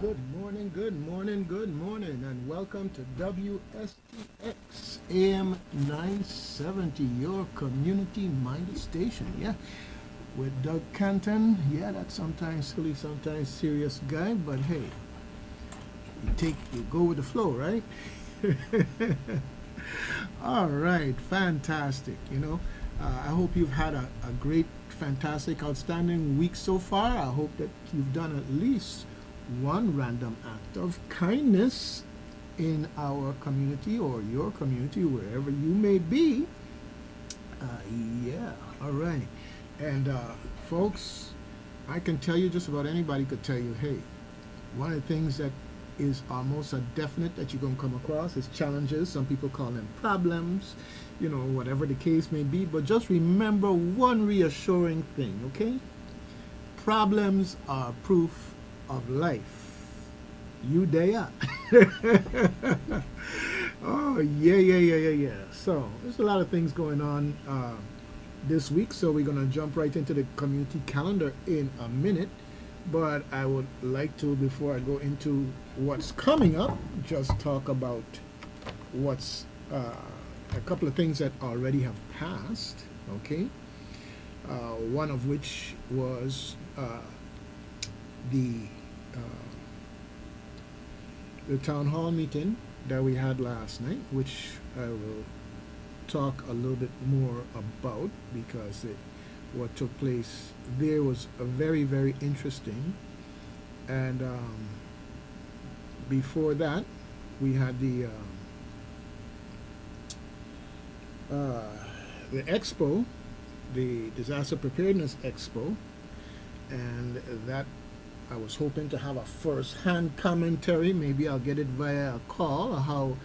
Good morning, good morning, good morning, and welcome to WSTX AM 970, your community minded station. Yeah, with Doug Canton. Yeah, that's sometimes silly, sometimes serious guy, but hey, you go with the flow, right? All right, fantastic. I hope you've had a great, fantastic, outstanding week so far. I hope that you've done at least one random act of kindness in our community or your community, wherever you may be. Uh, yeah, all right. And folks, I can tell you, just about anybody could tell you, hey, one of the things that is almost a definite that you're going to come across is challenges. Some people call them problems, whatever the case may be. But just remember one reassuring thing, okay? Problems are proof of life. You there? Oh, yeah. So, there's a lot of things going on this week, so we're going to jump right into the community calendar in a minute. But I would like to, before I go into what's coming up, just talk about what's a couple of things that already have passed, okay? One of which was the uh, the town hall meeting that we had last night, which I will talk a little bit more about because what took place there was a very, very interesting. And before that, we had uh, the expo, the disaster preparedness expo, and that I was hoping to have a first-hand commentary. Maybe I'll get it via a call. How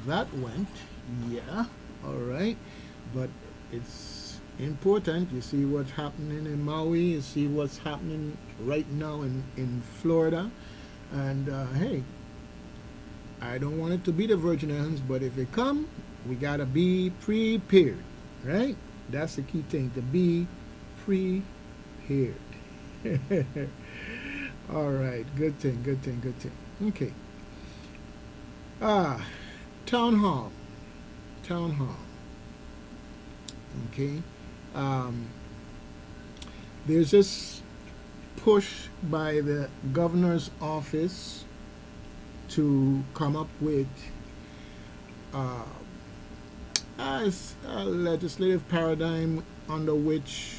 that went. Yeah, all right. But it's important. You see what's happening in Maui. You see what's happening right now in Florida. And hey, I don't want it to be the Virgin Islands, but if it come, we gotta be prepared, right? That's the key thing, to be prepared. All right, good thing. Okay. Ah, town hall. Town hall. Okay. Um, there's this push by the governor's office to come up with uh, a legislative paradigm under which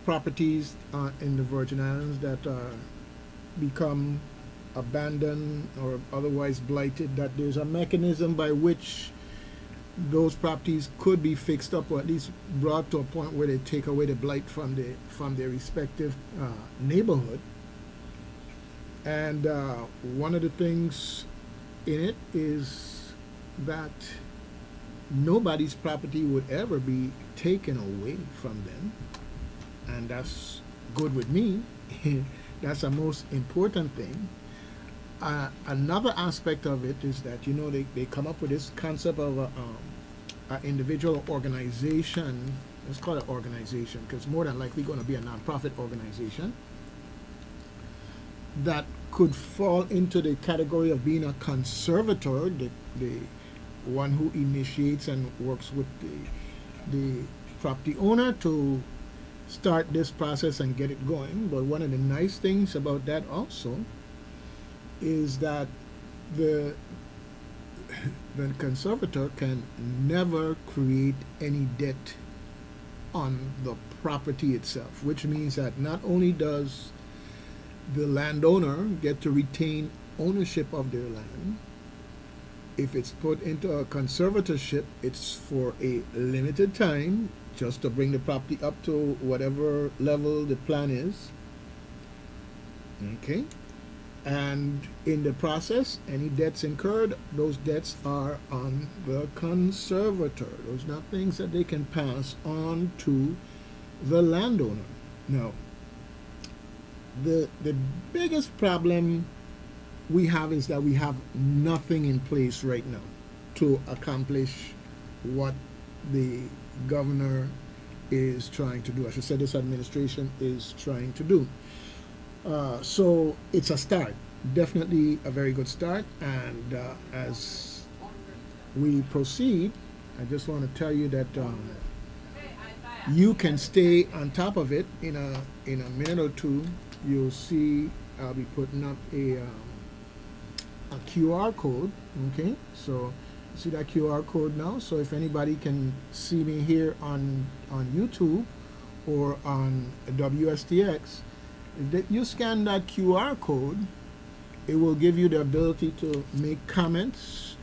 properties in the Virgin Islands that become abandoned or otherwise blighted, that there's a mechanism by which those properties could be fixed up or at least brought to a point where they take away the blight from their respective neighborhood. And one of the things in it is that nobody's property would ever be taken away from them, and that's good with me. That's the most important thing. Another aspect of it is that they come up with this concept of a individual organization. Let's call it organization because more than likely going to be a nonprofit organization that could fall into the category of being a conservator, the one who initiates and works with the property owner to start this process and get it going. But one of the nice things about that also is that the the conservator can never create any debt on the property itself, which means that not only does the landowner get to retain ownership of their land, if it's put into a conservatorship, it's for a limited time, just to bring the property up to whatever level the plan is. Okay? And in the process, any debts incurred, those debts are on the conservator. Those are not things that they can pass on to the landowner. No. The biggest problem we have is that we have nothing in place right now to accomplish what the governor is trying to do. I should say this administration is trying to do. So it's a start, definitely a very good start. And as we proceed, I just want to tell you that you can stay on top of it. In a minute or two, you'll see I'll be putting up a QR code. Okay, so see that QR code now. So if anybody can see me here on YouTube or on WSTX, if you scan that QR code, it will give you the ability to make comments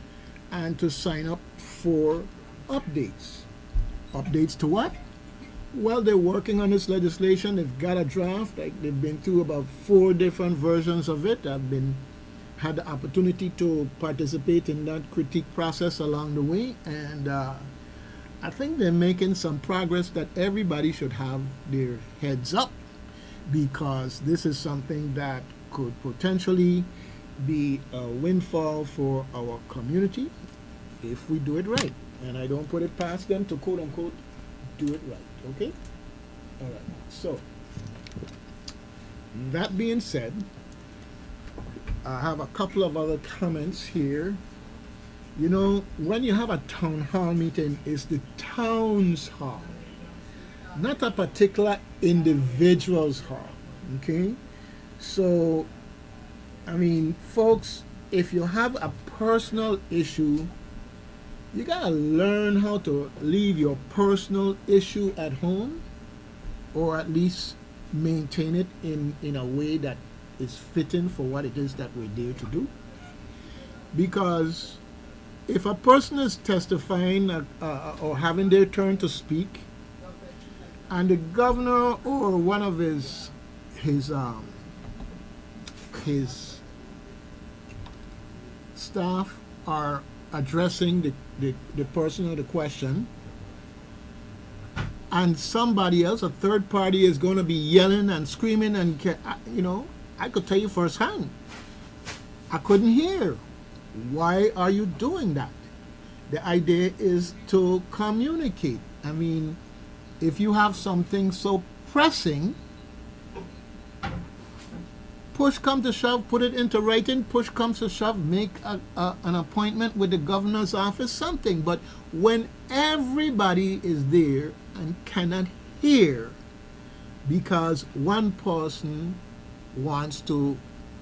and to sign up for updates. Updates to what? Well, they're working on this legislation. They've got a draft. They've been through about 4 different versions of it. I've had the opportunity to participate in that critique process along the way, and I think they're making some progress that everybody should have their heads up, because this is something that could potentially be a windfall for our community if we do it right. And I don't put it past them to quote unquote do it right. Okay? All right. So, that being said, I have a couple of other comments here. You know, when you have a town hall meeting, it's the town's hall, not a particular individual's hall. Okay? So, I mean, folks, if you have a personal issue, you gotta learn how to leave your personal issue at home, or at least maintain it in a way that is fitting for what it is that we're there to do. Because if a person is testifying or having their turn to speak, and the governor or one of his staff are addressing the person or the question, and somebody else, a third party, is going to be yelling and screaming, and I could tell you firsthand, I couldn't hear. Why are you doing that? The idea is to communicate. I mean, if you have something so pressing, push comes to shove, put it into writing. Push comes to shove, make an appointment with the governor's office, something. But when everybody is there and cannot hear because one person wants to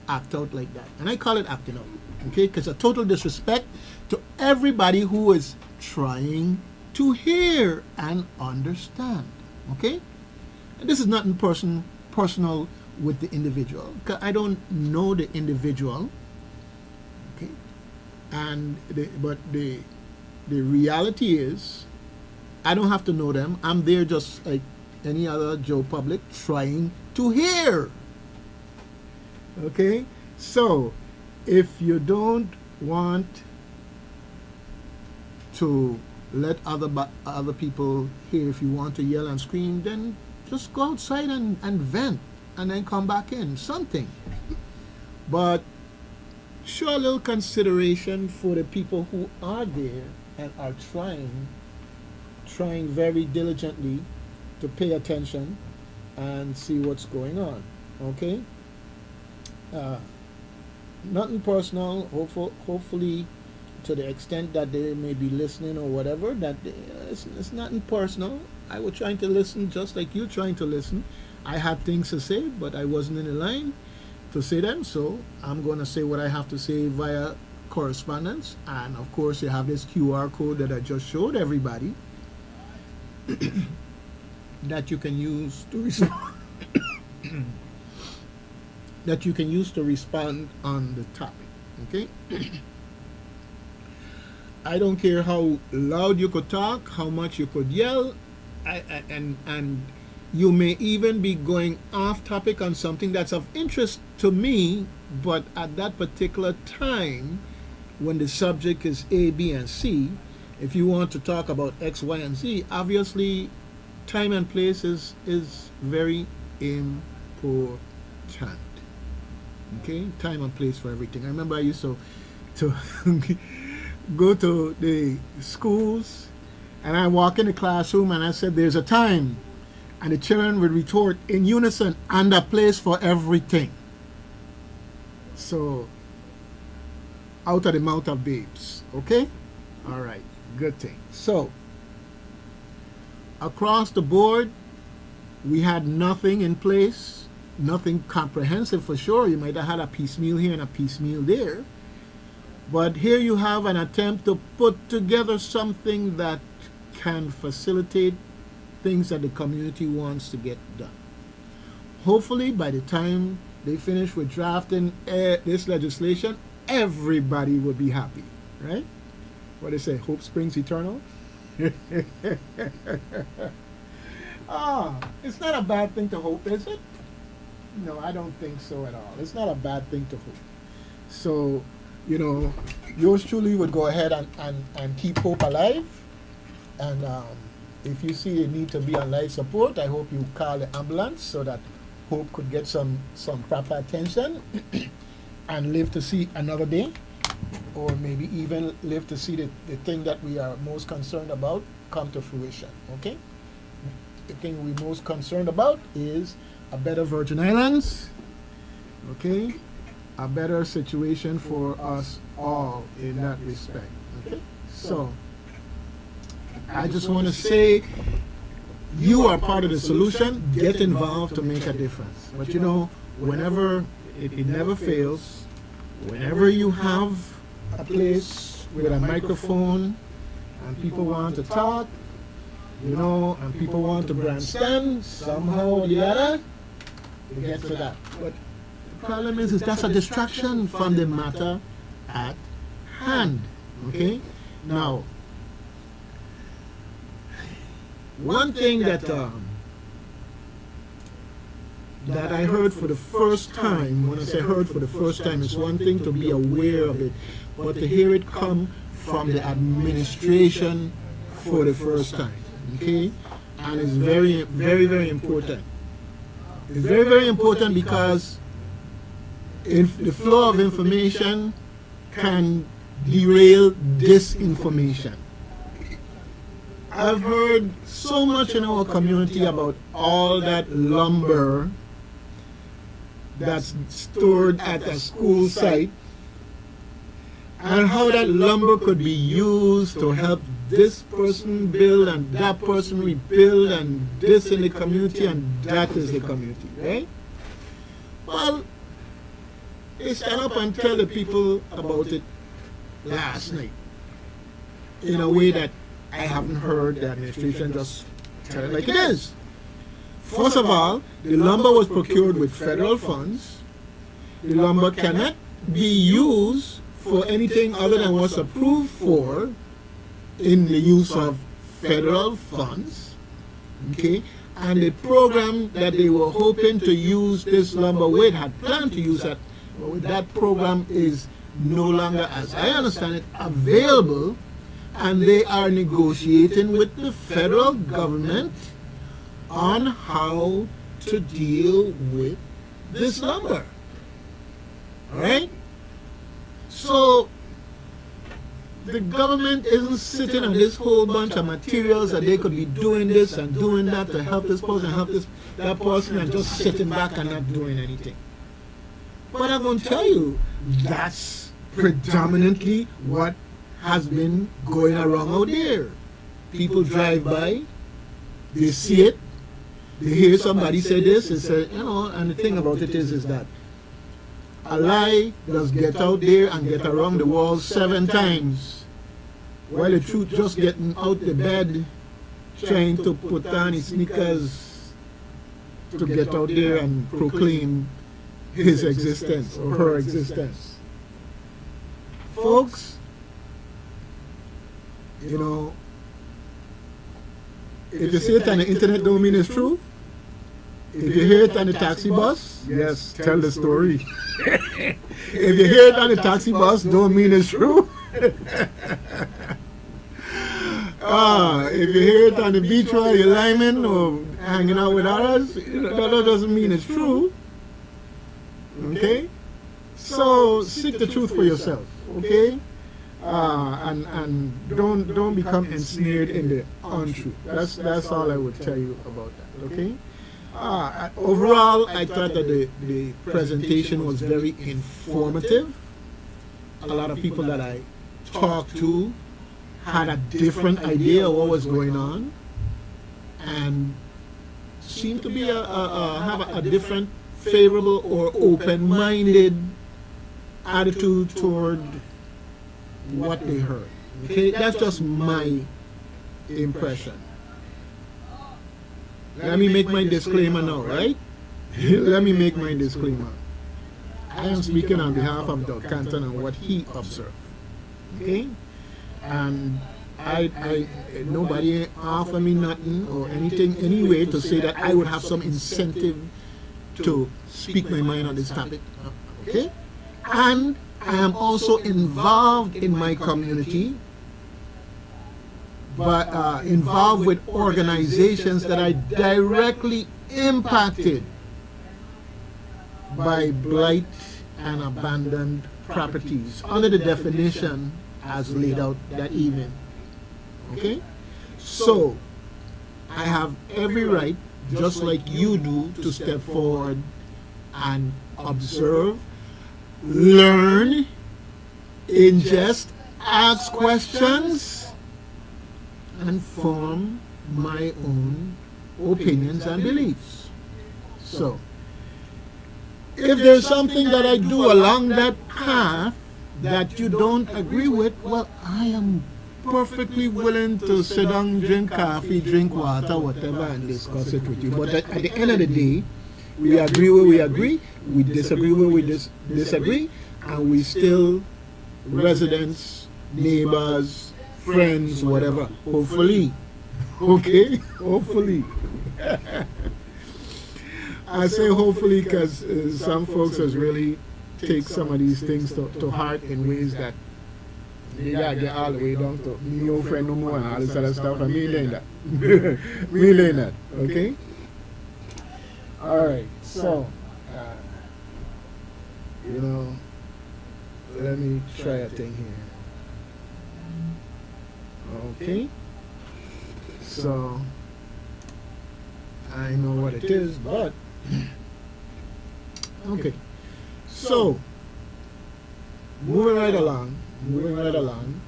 act out like that, and I call it acting out, okay, because a total disrespect to everybody who is trying to hear and understand, okay? And this is nothing personal with the individual, because I don't know the individual, okay? And but the reality is, I don't have to know them. I'm there just like any other Joe Public trying to hear. Okay? So, if you don't want to let other people hear, if you want to yell and scream, then just go outside and vent, and then come back in, something. But show a little consideration for the people who are there and are trying very diligently to pay attention and see what's going on. Okay? Nothing personal. Hopefully, to the extent that they may be listening or whatever, that it's nothing personal. I was trying to listen just like you trying to listen. I had things to say, but I wasn't in the line to say them, so I'm going to say what I have to say via correspondence. And of course, you have this QR code that I just showed everybody that you can use to respond. That you can use to respond on the topic. Okay. I don't care how loud you could talk, how much you could yell, and you may even be going off topic on something that's of interest to me, but at that particular time, when the subject is A, B, and C, if you want to talk about X, Y, and Z, obviously time and place is very important. Okay, time and place for everything. I remember I used to go to the schools, and I walk in the classroom and I said, there's a time. And the children would retort in unison, and a place for everything. So, out of the mouth of babes. Okay? All right. Good thing. So, across the board, we had nothing in place, nothing comprehensive for sure. You might have had a piecemeal here and a piecemeal there. But here you have an attempt to put together something that can facilitate things that the community wants to get done. Hopefully, by the time they finish with drafting this legislation, everybody will be happy, right? What they say, hope springs eternal? It's not a bad thing to hope, is it? No, I don't think so at all. It's not a bad thing to hope. So, you know, yours truly would go ahead and keep hope alive. And if you see a need to be on life support, I hope you call the ambulance so that hope could get some proper attention and live to see another day, or maybe even live to see the thing that we are most concerned about come to fruition, okay? The thing we're most concerned about is a better Virgin Islands, okay? A better situation for us all in that respect, okay? So, I just want to say, you are part of the solution. Get involved to make a difference. But you know, whenever, it never fails, whenever you have a place with a microphone and people want to talk, you know, and people want to grandstand, somehow or the other, you get to that. But the problem is that's a distraction from the matter at hand, okay? Now, one thing that that I heard for the first time, when I say heard for the first time, it's one thing to be aware of it, but to hear it come from the administration for the first time, okay? And it's very, very, very important. It's very, very important because the flow of information can derail disinformation. I've heard so much in our community about all that lumber that's stored at a school site and how that lumber could be used to help this person build and that person rebuild and this in the community and that is the community, right? Well, they stand up and tell the people about it last night in a way that I haven't heard the administration just tell it like it is. First of all, the lumber was procured with federal funds. The lumber cannot be used for anything other than what's approved for in the use of federal funds. Okay? And the program that they were hoping to use this lumber with, had planned to use that program is no longer, as I understand it, available. And they are negotiating with the federal government on how to deal with this lumber. All right? So, the government isn't sitting on this whole bunch of materials that they could be doing this and doing that to help this person, help that person, and just sitting back and not doing anything. But I'm going to tell you, that's predominantly what has been going around out there. People drive by, they see it, they hear somebody say this, they say, you know, and the thing about it is that a lie does get out there and get around the walls 7 times, while the truth just getting out the bed, trying to put on his sneakers to get out there and proclaim his existence or her existence. Folks, you know, if you see it on the internet, don't mean it's true. If you hear it on the taxi bus, yes, tell the story. If you hear it on the taxi bus, don't mean it's true. If you hear it on the beach while you're liming or hanging out with others, that doesn't mean it's true. Okay? So seek the truth for yourself. Okay? and don't become ensnared in the untruth. That's all I would tell you about that. Okay. Overall, I thought that the presentation was very informative. A lot of people that I talked to had a different idea of what was going on, and seemed to be have a different, favorable or open-minded attitude toward what they heard. Okay, that's just my impression. Let me make my disclaimer now, right? Let me make my disclaimer. I am speaking on behalf of Doug Canton and what he observed. Okay? And nobody offer me nothing or anything, any way to say that I would have some incentive to speak my mind on this topic. Okay? And I am also involved in my community, but involved with organizations that are directly impacted by blight and abandoned properties under the definition as laid out that evening. Okay? So, I have every right, just like you do, to step forward and observe, learn, ingest, ask questions, and form my own opinions and beliefs. So, if there's something that I do along that path that you don't agree with, well, I am perfectly willing to sit down, drink coffee, drink water, whatever, and discuss it with you. But at the end of the day, we agree where we agree, we disagree where we disagree, and we still residents, neighbors, friends, whatever. Hopefully. Okay? Hopefully. I say hopefully because some folks has really take some of these things to heart in ways that they gotta get all the way down to me, your friend no more, and all this other stuff. And me laying that. Me laying that. Okay? Alright, so, you know, let me try a thing here. Okay? So, I know what it is, but okay. So, moving right along,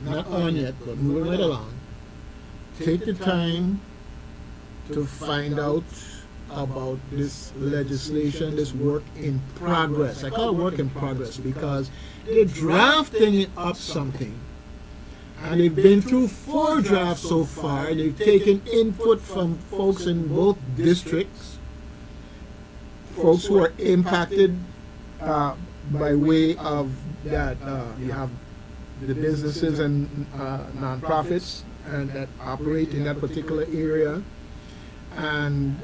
not on yet, but moving right along. Take the time to find out about this legislation, this work in progress. I call it work in progress because they're drafting up something. And they've been through 4 drafts so far. They've taken input from folks in both districts, folks who are impacted by way of that. You have the businesses and nonprofits and that operate in that particular area, and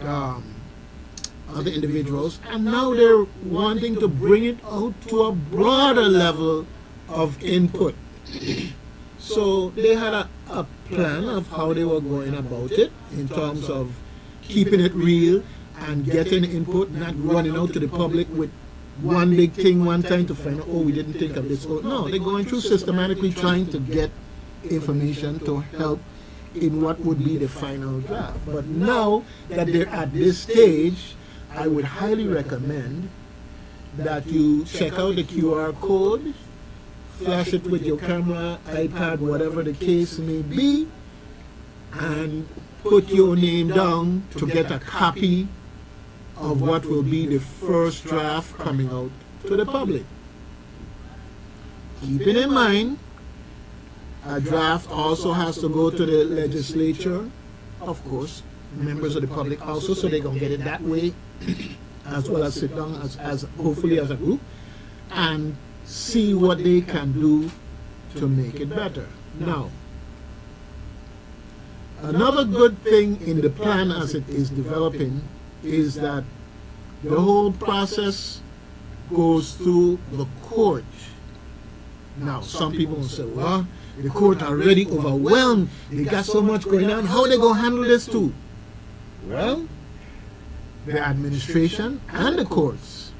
other individuals. And now they're wanting to bring it out to a broader level of input. So they had a plan of how they were going about it in terms of keeping it real and getting input, not running out to the public with one big thing one time to find out, oh, we didn't think of this. Oh, no, they're going through systematically trying to get information to help in what would be the final draft. But now that they're at this stage, I would highly recommend that you check out the QR code, flash it with your camera, iPad, whatever the case may be, and put your name down to get a copy of what will be the first draft coming out to the public. Keeping in mind, a draft also has to go to the legislature, of course, members of the public also, so they're going to get it that way, as well as sit down as hopefully as a group, and see what they can do to make it better. Now, another good thing in the plan as it is developing is that the whole process goes through the court. Now, some people will say, well, the court are already overwhelmed. They got so much going on. How are they going to handle this too? Well, the administration and the courts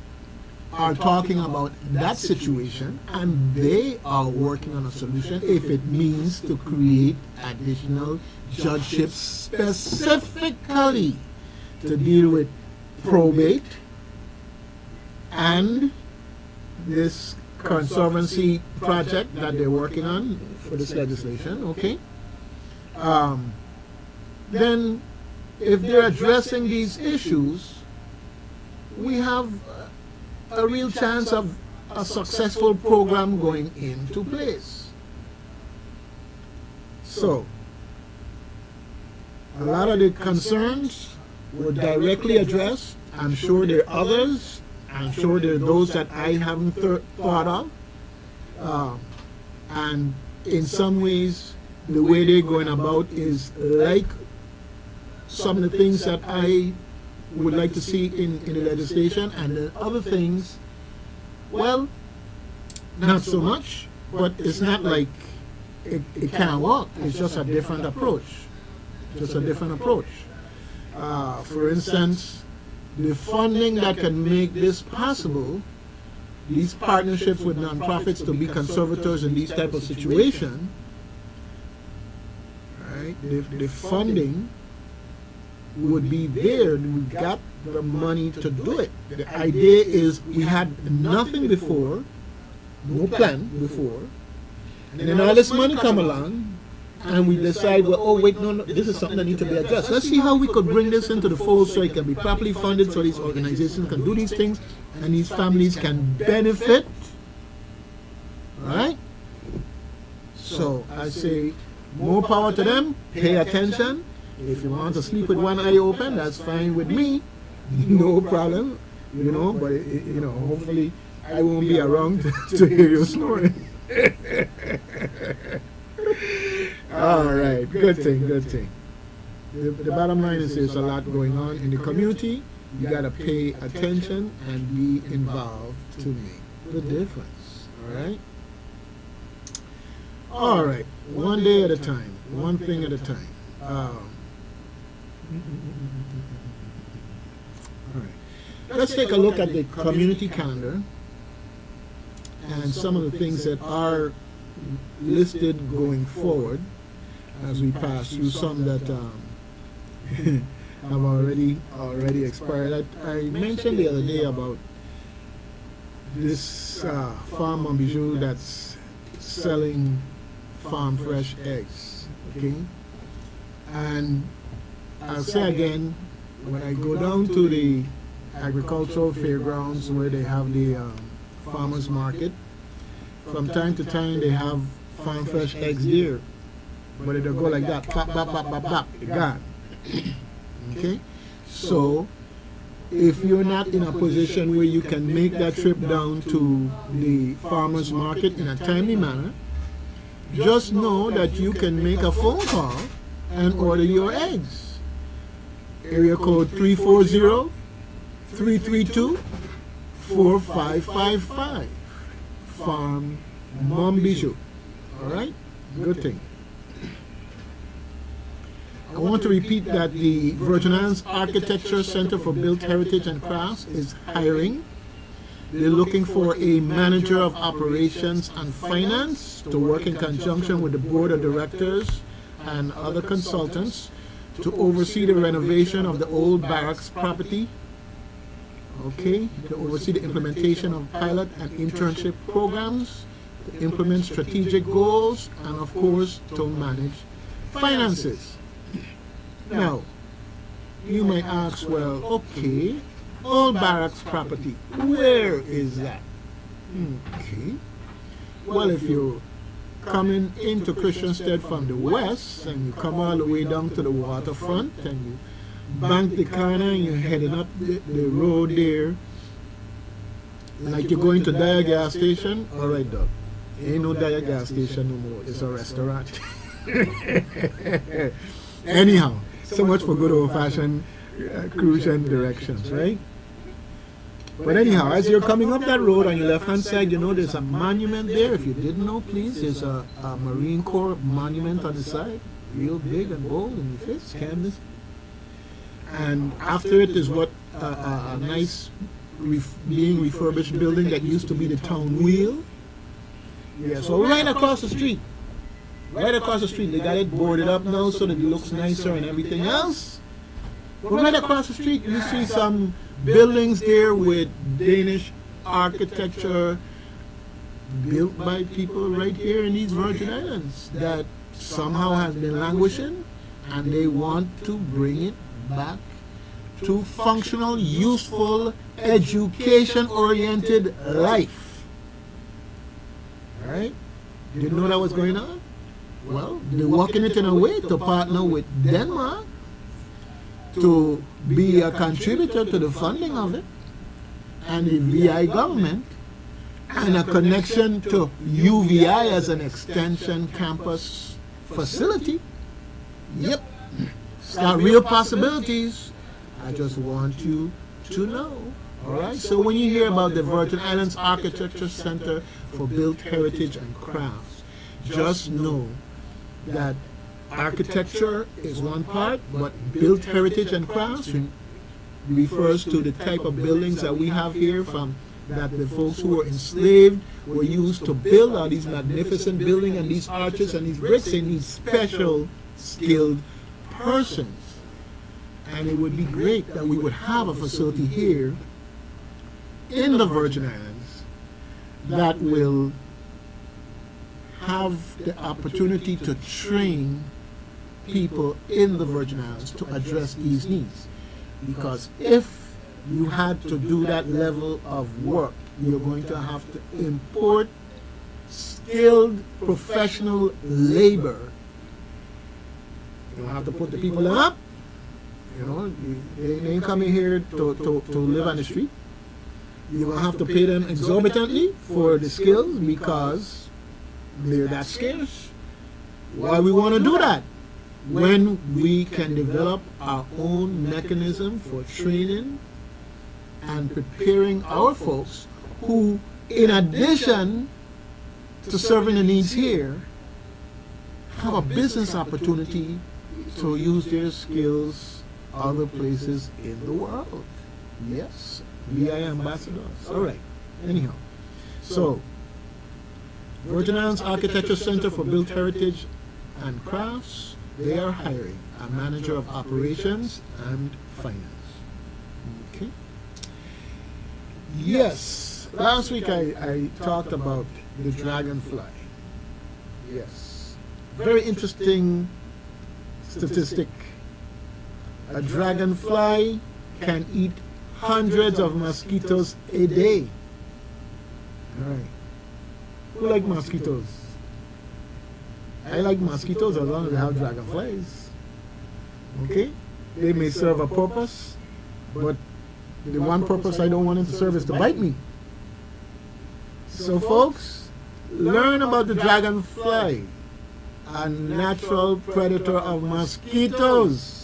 are talking about that situation, and they are working on a solution if it means to create additional judgeships specifically to deal with probate and this conservancy project that they're working on for this legislation, okay? Then if they're addressing these issues, we have a real chance of a successful program going into place. So, a lot of the concerns were directly addressed. I'm sure there are others. I'm sure there are those that I haven't thought of. And in some ways, the way they're going about is like some of the things that I would like to see in the legislation, and the other things, well, not so much, but it's not like it can't work. It's just a different approach. Just a different approach. For instance, the funding that can make this possible, these partnerships with nonprofits to be conservators in these type of situations, right? The funding would be there. We got the money to do it. The idea is we had nothing before, no plan before, and then all this money come along, and we decide, well, oh wait, no, this is something that needs to be adjusted. Let's see how we could bring this into the fold so it can be properly funded, so these organizations can do these things, and these families can benefit. All right? So I say, more power to them. Pay attention. If you want to sleep with one eye open, that's fine with me. No problem. You know, but you know, hopefully I won't be around to hear you snoring. All right, good thing, good thing. The bottom line is there's a lot going on in the community. You got to pay attention and be involved to make the difference. All right? All right, one day at a time, one thing at a time. All right. Let's take a look at the community calendar and some of the things that are listed going forward as we pass through some that have already expired. I mentioned the other day about this farm on Bijou that's selling farm fresh eggs, okay? And I'll say again, when I go down to the agricultural fairgrounds where they have the farmers market, from time to time they have farm fresh eggs there, but it'll go like that, pop, pop, pop, pop, pop, it's gone. Okay? So, if you're not in a position where you can make that trip down to the farmers market in a timely manner, just know that you can make a phone call and order your eggs. Area code 340-332-4555. Farm Mom Bijou. Alright? Good thing. I want to repeat that the Virgin Islands Architecture Center for Built Heritage and Crafts is hiring. They're looking for a manager of operations and finance to work in conjunction with the board of directors and other consultants to oversee the renovation of the old barracks property, okay, to oversee the implementation of pilot and internship programs, to implement strategic goals, and of course to manage finances. Now, you may ask, well, okay, old barracks property, where is that? Okay. Well, if you're coming into Christiansted from the west and you come all the way down to the waterfront and you bank the corner and you're heading up the road there, like you're going to Dyer gas station, all right, dog. Ain't no Dyer gas station no more. It's a restaurant. Anyhow, so much for good old-fashioned Crucian directions, right? But anyhow, as you're coming up that road on your left-hand side, you know there's a monument there. If you didn't know, please, there's a Marine Corps monument on the side, real big and bold, and it fits, can't miss. And after it is what a nice being refurbished building that used to be the town wheel. Yeah, so right across the street. Right across the street. They got it boarded up now so that it looks nicer and everything else. But right across the street, you see some buildings there with Danish architecture built by people right here in these Virgin Islands that somehow has been languishing, and they want to bring it back to functional, useful, education-oriented life. Right? Didn't know that was going on? Well, they're working it in a way to partner with Denmark to be a contributor to the funding of it, and the VI government, and a connection to UVI as an extension campus facility. Yep, it's got real possibilities. I just want you to know. All right. So when you hear about the Virgin Islands Architecture Center for Built Heritage and Crafts, just know that architecture is one part, but built heritage and crafts refers to the type of buildings that we have here, from that the folks who were enslaved were used to build all these magnificent buildings and these arches and these bricks in these special skilled persons. And it would be great that we would have a facility here in the Virgin Islands that will have the opportunity to train people in the Virgin Islands to address these needs. Because if you had to do that level of work, you're going to have to import skilled professional labor. You have to put the people up. You know, they ain't coming here to live on the street. You're going to have to pay them exorbitantly for the skills because they're that scarce. Why we want to do that? When we can develop our own mechanism for training and preparing our folks who, in addition to serving the needs here, have a business opportunity to use their skills other places in the world. Yes, VI ambassadors. All right. Anyhow, so Virgin Islands Architecture Center for Built Heritage and Crafts, they are hiring a manager of operations and finance. Okay. Yes, last week I talked about the dragonfly. Yes, very interesting statistic. A dragonfly can eat hundreds of mosquitoes a day. All right. Who like mosquitoes? I like mosquitoes as long as they have dragonflies. Okay? They may serve a purpose, but the one purpose I don't want them to serve is to bite me. So folks, learn about the dragonfly, a natural predator of mosquitoes,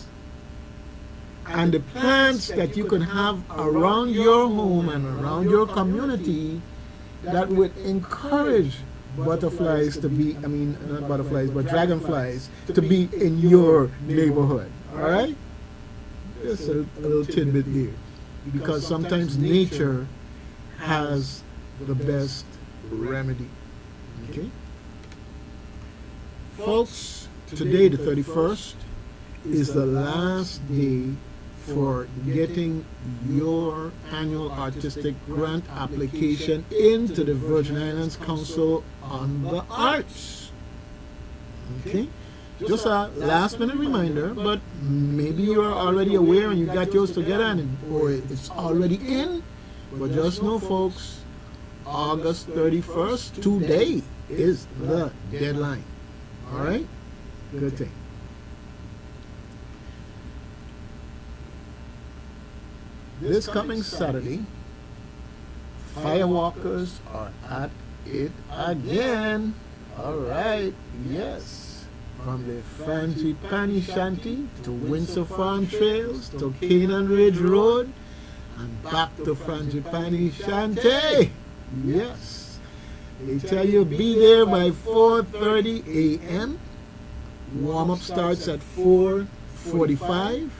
and the plants that you can have around your home and around your community that would encourage butterflies to be, I mean, not butterflies, but dragonflies to be in your neighborhood. All right? Just a little tidbit there. Because sometimes nature has the best remedy. Okay? Folks, today, the 31st, is the last day for getting your annual artistic grant application into the Virgin Islands Council on the Arts. Okay? Just a last minute reminder, but maybe you are already aware and you got yours together or it's already in. But just know, folks, August 31st, today, is the deadline. All right? Good thing. This coming Saturday, firewalkers are at it again. All right, yes. From the Frangipani Shanty to Windsor Farm Trails to Canaan Ridge Road and back to Frangipani Shanty. Yes. They tell you be there by 4:30 a.m. Warm-up starts at 4:45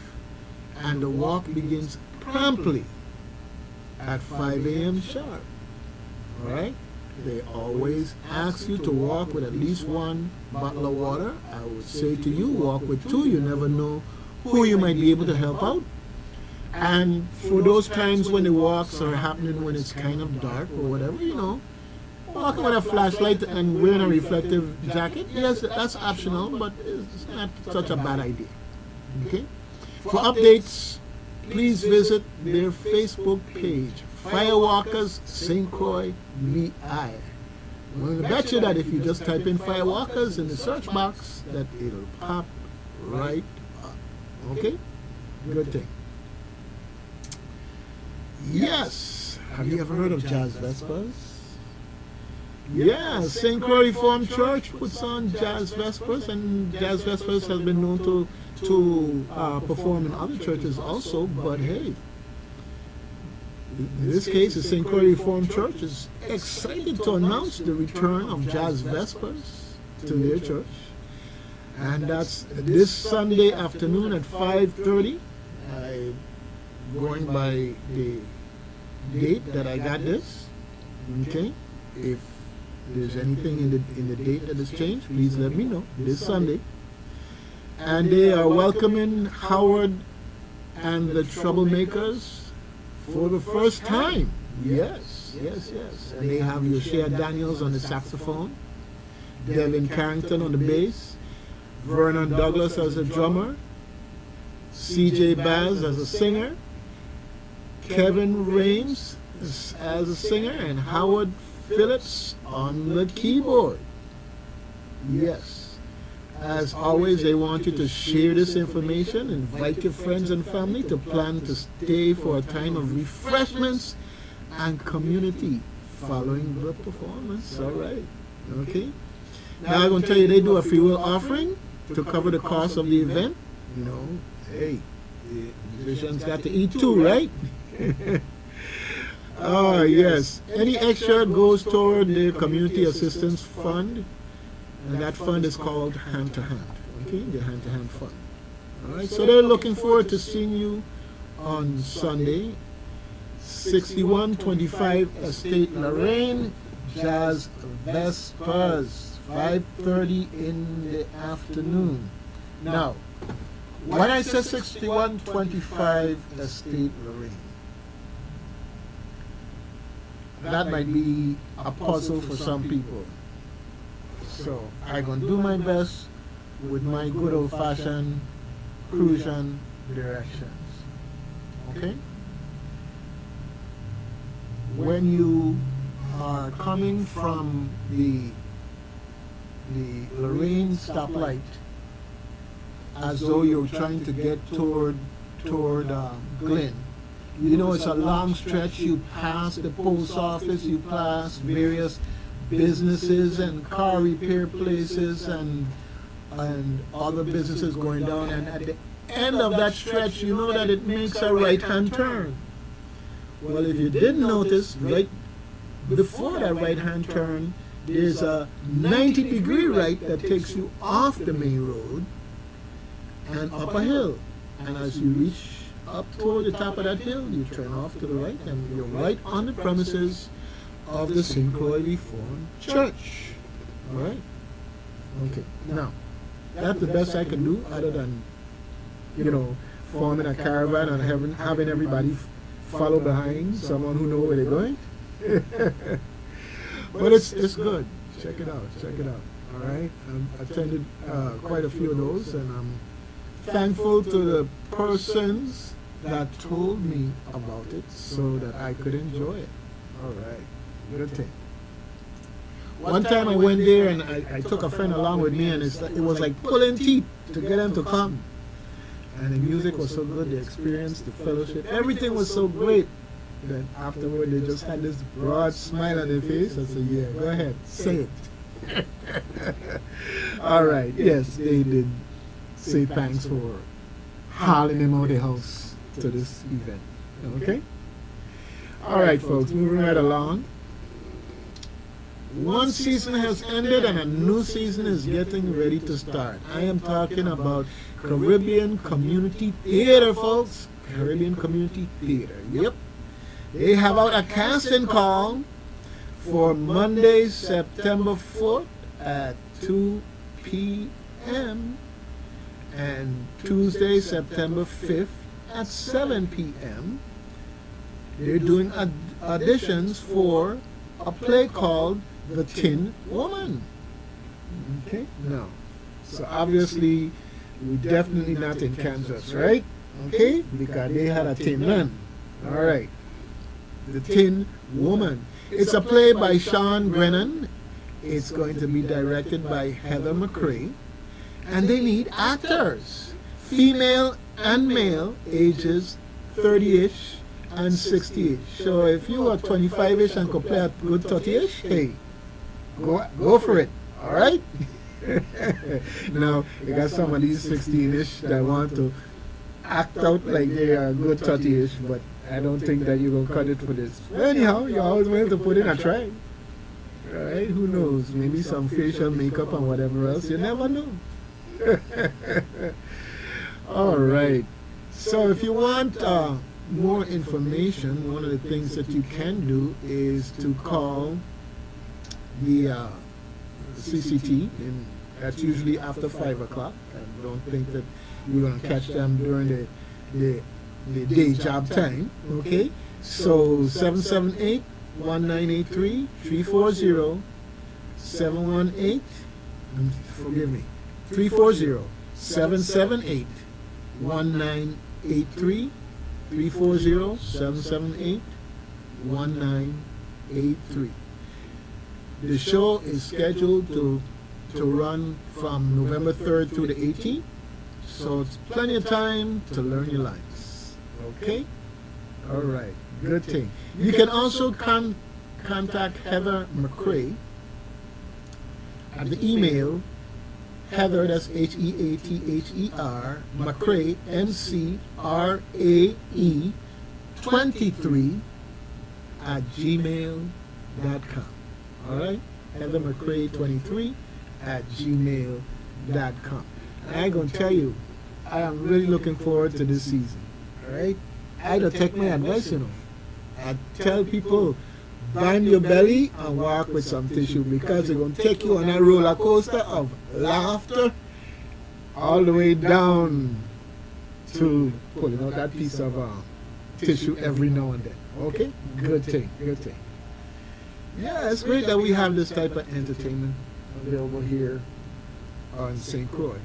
and the walk begins promptly at 5 a.m. sharp. All right? They always ask you to walk with at least one bottle of water. I would say to you, walk with two. You never know who you might be able to help out. And for those times when the walks are happening when it's kind of dark or whatever, you know, walking with a flashlight and wearing a reflective jacket, yes, that's optional, but it's not such a bad idea. Okay? For updates, please visit their Facebook page, Firewalkers St. Croix VI. I'm going to bet you that if you just type in Firewalkers in the search box, that it'll pop right up. Okay? Good thing. Yes. Have you ever heard of Jazz Vespers? Yeah, St. Croix Reformed Church puts on Jazz Vespers, and Jazz Vespers has been known to perform in other churches also, but hey, in this case, the St. Croix Reformed Church is excited to announce the return of Jazz Vespers to their church, and that's this Sunday afternoon at 5:30. I'm going by the date that I got this. Okay, if there's anything in the date that has changed, please let me know. This Sunday, and they are welcoming Howard and the Troublemakers for the first time. Yes, yes, yes. And they have Yoshia Daniels on the saxophone, Devin Carrington on the bass, Vernon Douglas as a drummer, CJ Baz as a singer, Kevin Rames as a singer, and Howard Phillips on the keyboard. Yes. As always, they want you to share this information, invite your friends and family to plan to stay for a time of refreshments and community following the performance. All right. Okay. Now I'm going to tell you, they do a free will offering to cover the cost of the event. You know, hey, the musicians got to eat too, right? Oh, yes. Any extra goes toward the Community Assistance Fund, and that fund is called Hand to Hand. Okay, the Hand to Hand Fund. All right, so they're looking forward to seeing you on Sunday, 6125 Estate Lorraine, Jazz Vespers, 5:30 in the afternoon. Now, when I say 6125 Estate Lorraine, that might be a puzzle for some people. So I'm going to do my best with my good old-fashioned Crucian directions. Okay? When you are coming from the Lorraine stoplight, as though you're trying to get toward Glen, you know, it's a long stretch. You pass the post office, you pass various businesses and car repair places and other businesses going down, and at the end of that stretch, you know that it makes a right-hand turn. Well, if you didn't notice, right before that right-hand turn, there's a 90-degree right that takes you off the main road and up a hill. And as you reach up toward the top of that hill, you turn off to the right, and you're right on the premises of the St. Croix Reformed Church. All right? Okay. Now, that's the best I can do, other than, you know, forming a caravan and having everybody follow behind someone who knows where they're going. But it's good. Check it out. Check it out. All right? I've attended quite a few of those, and I'm thankful to the persons that told me about it so that I could enjoy it. All right. Good thing. One time I went there and I took a friend along with me, and it was like pulling teeth to get them to come. And the music was so good, the experience, the fellowship, everything was so great. Then afterward, they just had this broad smile on their face. I said, yeah, go ahead, say it. All right, yes, they did say thanks for hauling them out of the house to this event. Okay? All right, folks, moving right along. One season has ended and a new season is getting ready to start. I am talking about Caribbean Community Theater, folks. Caribbean Community Theater. Yep. They have out a casting call for Monday, September 4th at 2 p.m. and Tuesday, September 5th at 7 p.m. They're doing auditions for a play called The Tin Woman. Okay? No. So obviously, we're definitely not in Kansas, right? Okay? Because they had a tin man. All right. The Tin Woman. It's a play by Sean Grennan. It's going to be directed by Heather McCrae. And they need actors, female and male, ages 30-ish and 60-ish. So if you are 25-ish and could play a good 30-ish, hey, go for it. All right? Now, you got some of these 16-ish that want to act out like they are good 30-ish, but I don't think that you're going to cut it for this. Anyhow, you're always willing to put in a try. All right? Who knows? Maybe some facial makeup and whatever else. You never know. All right. So if you want more information, one of the things that you can do is to call the CCT, and that's usually after 5 o'clock. I don't think that you're going to catch them during the day job time. Okay? So 778-1983, 340-718, forgive me, 340-778-1983, 340-778-1983. The show is scheduled to run from November 3rd to the 18th, so it's plenty of time to learn your lines. Okay? All right. Good thing. You can also contact Heather McCrae at the email Heather, that's Heather, McCrae, MCRAE 23 at gmail.com. All right? Heather McCrae 23 at gmail.com. I'm going to tell you, I am really looking forward to this season. All right? I don't take my advice, you know. I tell people, bind your belly and walk with some tissue, because it's going to take you on a roller coaster of laughter all the way down to pulling out that piece of tissue every now and then. Okay? Good thing. Good thing. Yeah, it's great that we have this type of entertainment available here in St. Croix.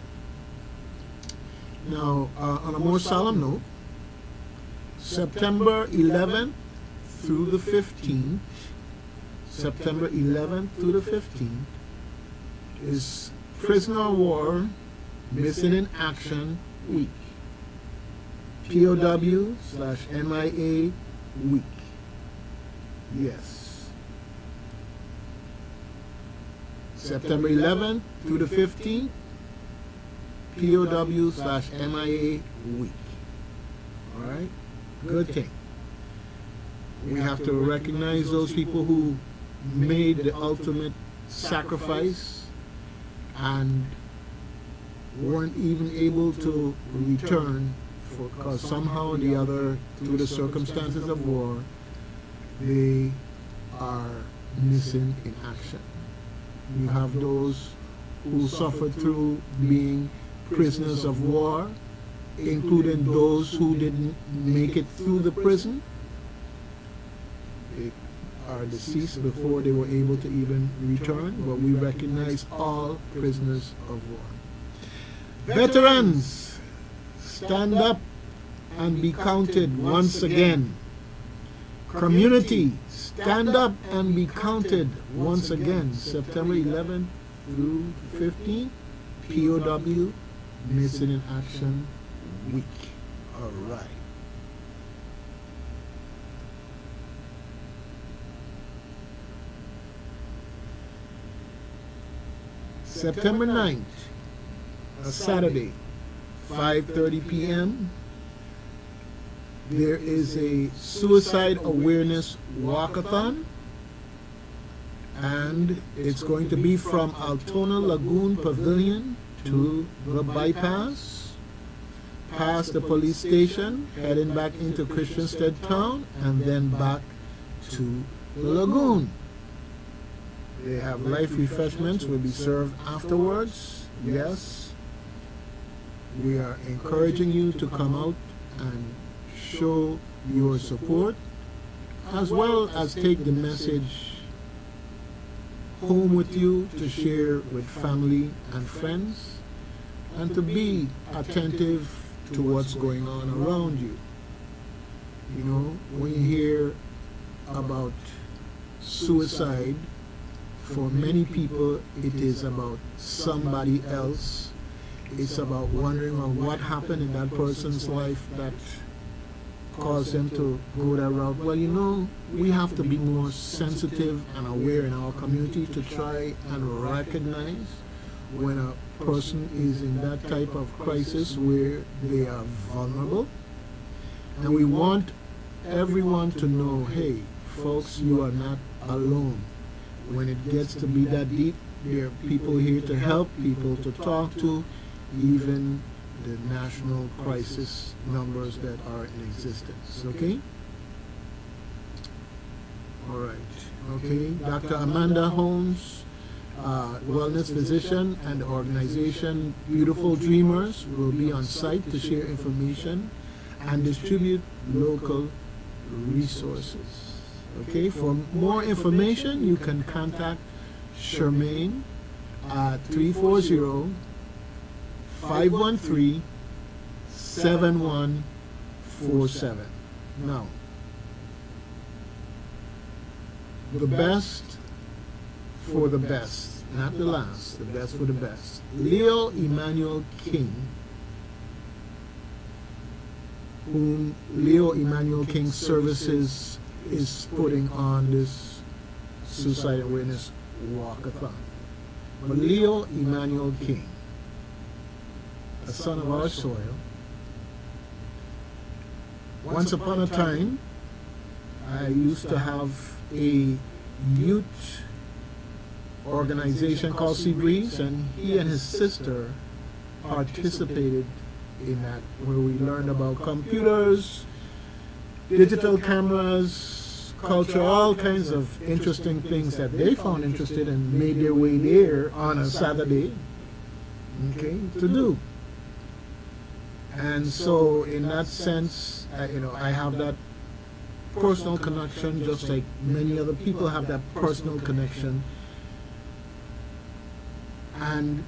Now, on a more solemn note, September 11th through the 15th, September 11th through the 15th is Prisoner of War Missing in Action Week. POW/MIA Week. Yes. September 11th through the 15th, POW/MIA Week. All right? Good thing. We have to recognize those people who made the ultimate sacrifice and weren't even able to return because somehow or the other, through the circumstances of war, they are missing in action. You have those who suffered through being prisoners of war, including those who didn't make it through the prison. They are deceased before they were able to even return, but we recognize all prisoners of war. Veterans, stand up and be counted once again. Community, stand up and be counted once again. September 11th through 15th, POW Missing in Action Week. All right. September 9th, a Saturday, 5:30 p.m. There is a suicide awareness walkathon, and it's going to be from Altona Lagoon Pavilion to the bypass, past the police station, heading back into Christiansted Town, and then back to the lagoon. They have light refreshments will be served afterwards. Yes, we are encouraging you to come out and show your support, as well as take the message home with you to share with family and friends, and to be attentive to what's going on around you. You know, when you hear about suicide, for many people it is about somebody else. It's about wondering on what happened in that person's life that caused them to go that route. Well, you know, we have to be more sensitive and aware in our community to try and recognize when a person is in that type of crisis where they are vulnerable. And we want everyone to know, hey, folks, you are not alone. When it gets to be that deep, there are people here to help, people to talk to, even the national crisis numbers that are in existence. Okay? All right. Okay. Dr. Amanda Holmes, wellness physician, and the organization Beautiful Dreamers will be on site to share information and distribute local resources. Okay? For more information, you can contact Charmaine at 340-513-7147. Now, the best for the best, not the last, the best for the best. Leo Emmanuel King, whom Leo Emmanuel King Services is putting on this suicide awareness walkathon. But Leo Emmanuel King, a son of our soil, once upon a time, I used to have a youth organization called Sea Breeze, and he and his sister participated in that, where we learned about computers, digital cameras, culture, all kinds of interesting things that they found interested and made their way there on a Saturday, okay, to do. And so in that sense, I have that personal connection, just like many other people have that personal connection. And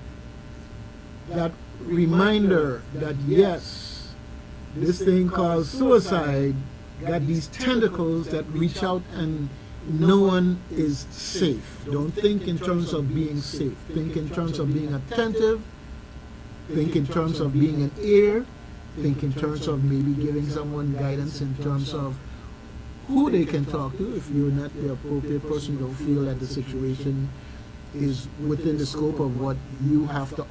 that reminder that yes, this thing called suicide got these tentacles that reach out, and no one is safe. Don't think in terms of being safe. Think in terms of being attentive. Think in terms of being an ear. Think in terms of maybe giving someone guidance in terms of who they can talk to. If you're not the appropriate person, you don't feel that the situation is within the scope of what you have to,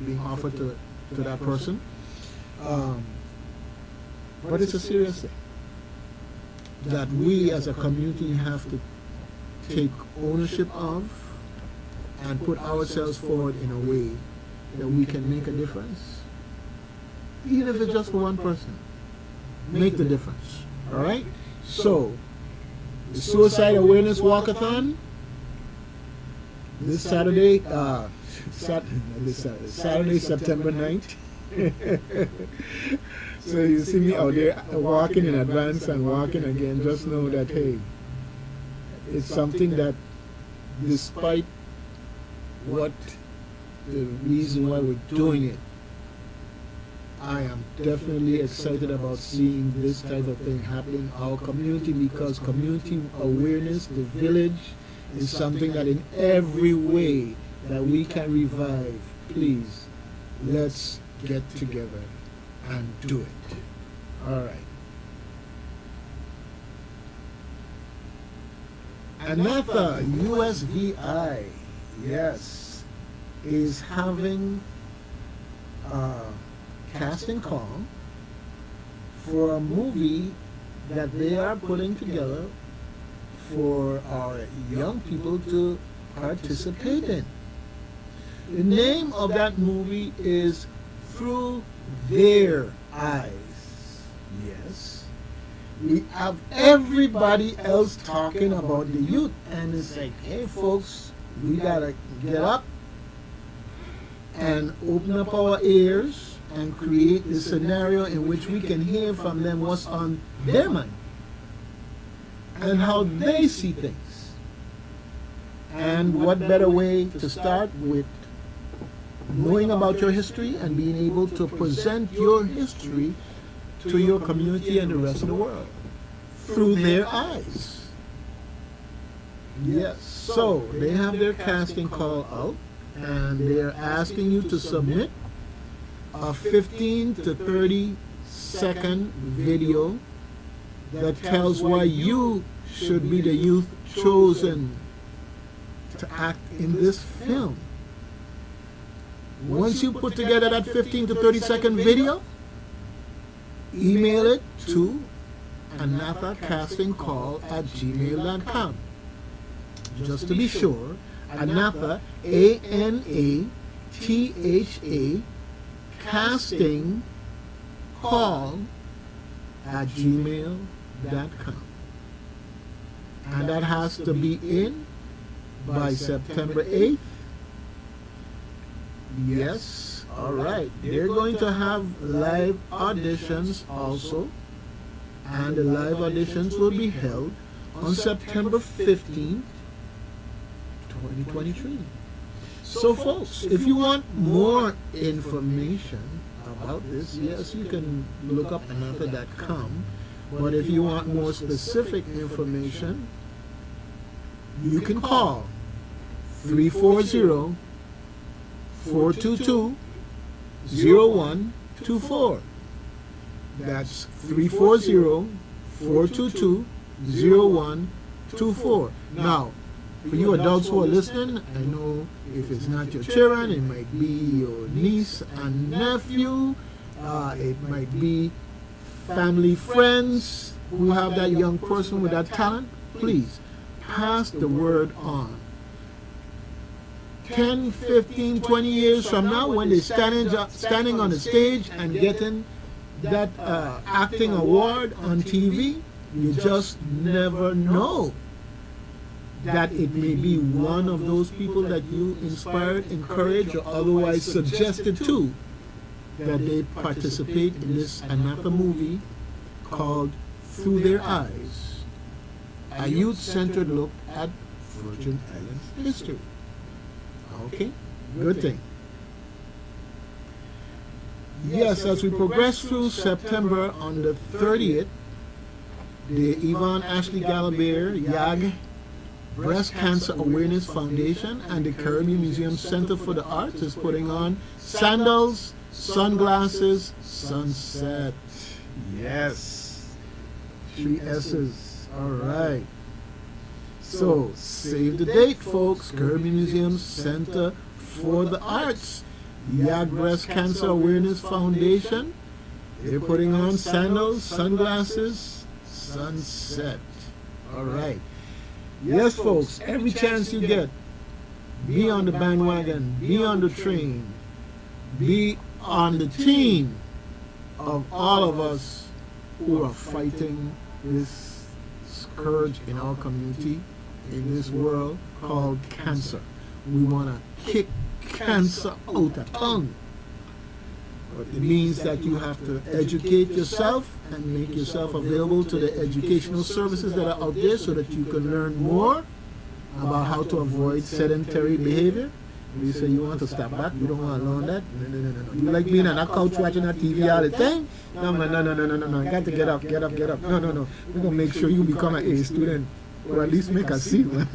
being offered to that person. But it's a serious thing that we as a community have to take ownership of and put ourselves forward in a way that we can make a difference. Even if it's just for one person, make the difference. All right? So, the Suicide Awareness Walkathon this Saturday, Saturday, September 9th. So you see me out there walking in advance and walking again, just know that, hey, it's something that despite what the reason why we're doing it, I am definitely excited about seeing this type of thing happen in our community, because community awareness, the village, is something that in every way that we can revive. Please, let's get together and do it. All right. Another USVI, yes, is having a casting call for a movie that they are putting together for our young people to participate in. The name of that movie is through their eyes. Yes. We have everybody else talking about the youth, and it's like, hey folks, we gotta get up and open up our ears and create a scenario in which we can hear from them what's on their mind and how they see things. And what better way to start with knowing about your history and being able to present your history to your community and the rest of the world through their eyes. Yes, so they have their casting call out, and they're asking you to submit a 15 to 30-second video that tells why you should be the youth chosen to act in this film. Once you put together that 15 to 30-second video, email it to anathacastingcall@gmail.com. Just to be sure, Anatha, ANATHA, casting call@gmail.com. And that has to be in by September 8th. Yes, all right. They're going to have live auditions also, and the live auditions will be held on September 15th, 2023. So folks, if you want more information about this, yes, you can look up anatha.com, but if you want more specific information, you can call 340-422-0124. That's 340-422-0124. Now, for you adults who are listening, I know if it's not your children, it might be your niece and nephew, it might be family friends who have that young person with that talent. Please pass the word on. 10, 15, 20 years from now, when they're standing on the stage and getting that acting award on TV, you just never know that it may be one of those people that you inspired, encouraged, or otherwise suggested to, that they participate in this Anatha movie called Through Their Eyes, a youth-centered look at Virgin Islands history. Okay, good thing. Yes, as we progress through September, on the 30th, the Yvonne Ashley Galabert YAG Breast Cancer Awareness Foundation and the Caribbean Museum Center for the Arts is putting on Sandals, Sunglasses, Sunset. Yes, 3 S's. All right. So, save the date, folks. Caribbean Museum Center for the Arts, YAG Breast Cancer Awareness Foundation. They're putting on sandals, sunglasses, sunset. All right. Yes, folks, every chance you get, be on the bandwagon, be on the train, be on the team of all of us who are fighting this scourge in our community, in this world called cancer. We want to kick cancer out of town. But it means that you have to educate yourself and make yourself available to the educational services that are out there so that you can learn more about how to avoid sedentary behavior. You say you want to step back, you don't want to learn that. No. You like being on that couch watching that TV all the time? No. You got to get up. No. We're going to make sure you become an A student, or at least make a C one.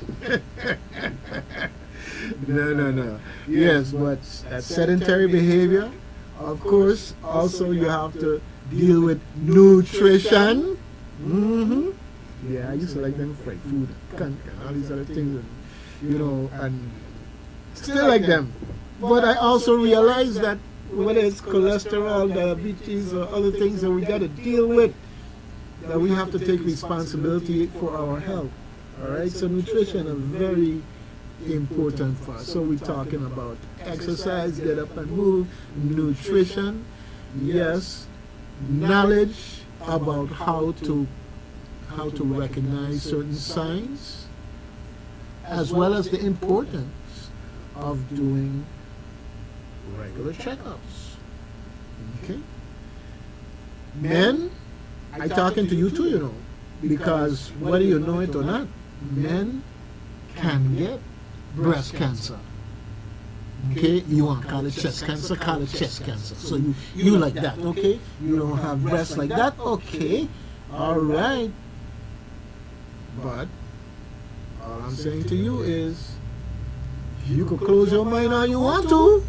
No. Yes, but that sedentary behavior, of course, also you have to deal with nutrition. Yeah, I used to like them fried food, and all these other things, and still like them. But I also realize that whether it's cholesterol, diabetes, or other things that we got to deal with, that we have to take responsibility for our health. All right, so nutrition is very important for us. So we're talking about exercise, get up and move, nutrition, yes, knowledge about how to recognize certain signs, as well as the importance of doing regular checkups. Okay? Men, I'm talking to you too, you know, because whether you know it or not, men can get breast cancer. Okay, you want to call it chest cancer, call it chest cancer. So you like that, okay? You don't have breasts like that, okay? All right. But all I'm saying to you is, you could close your mind all you want to.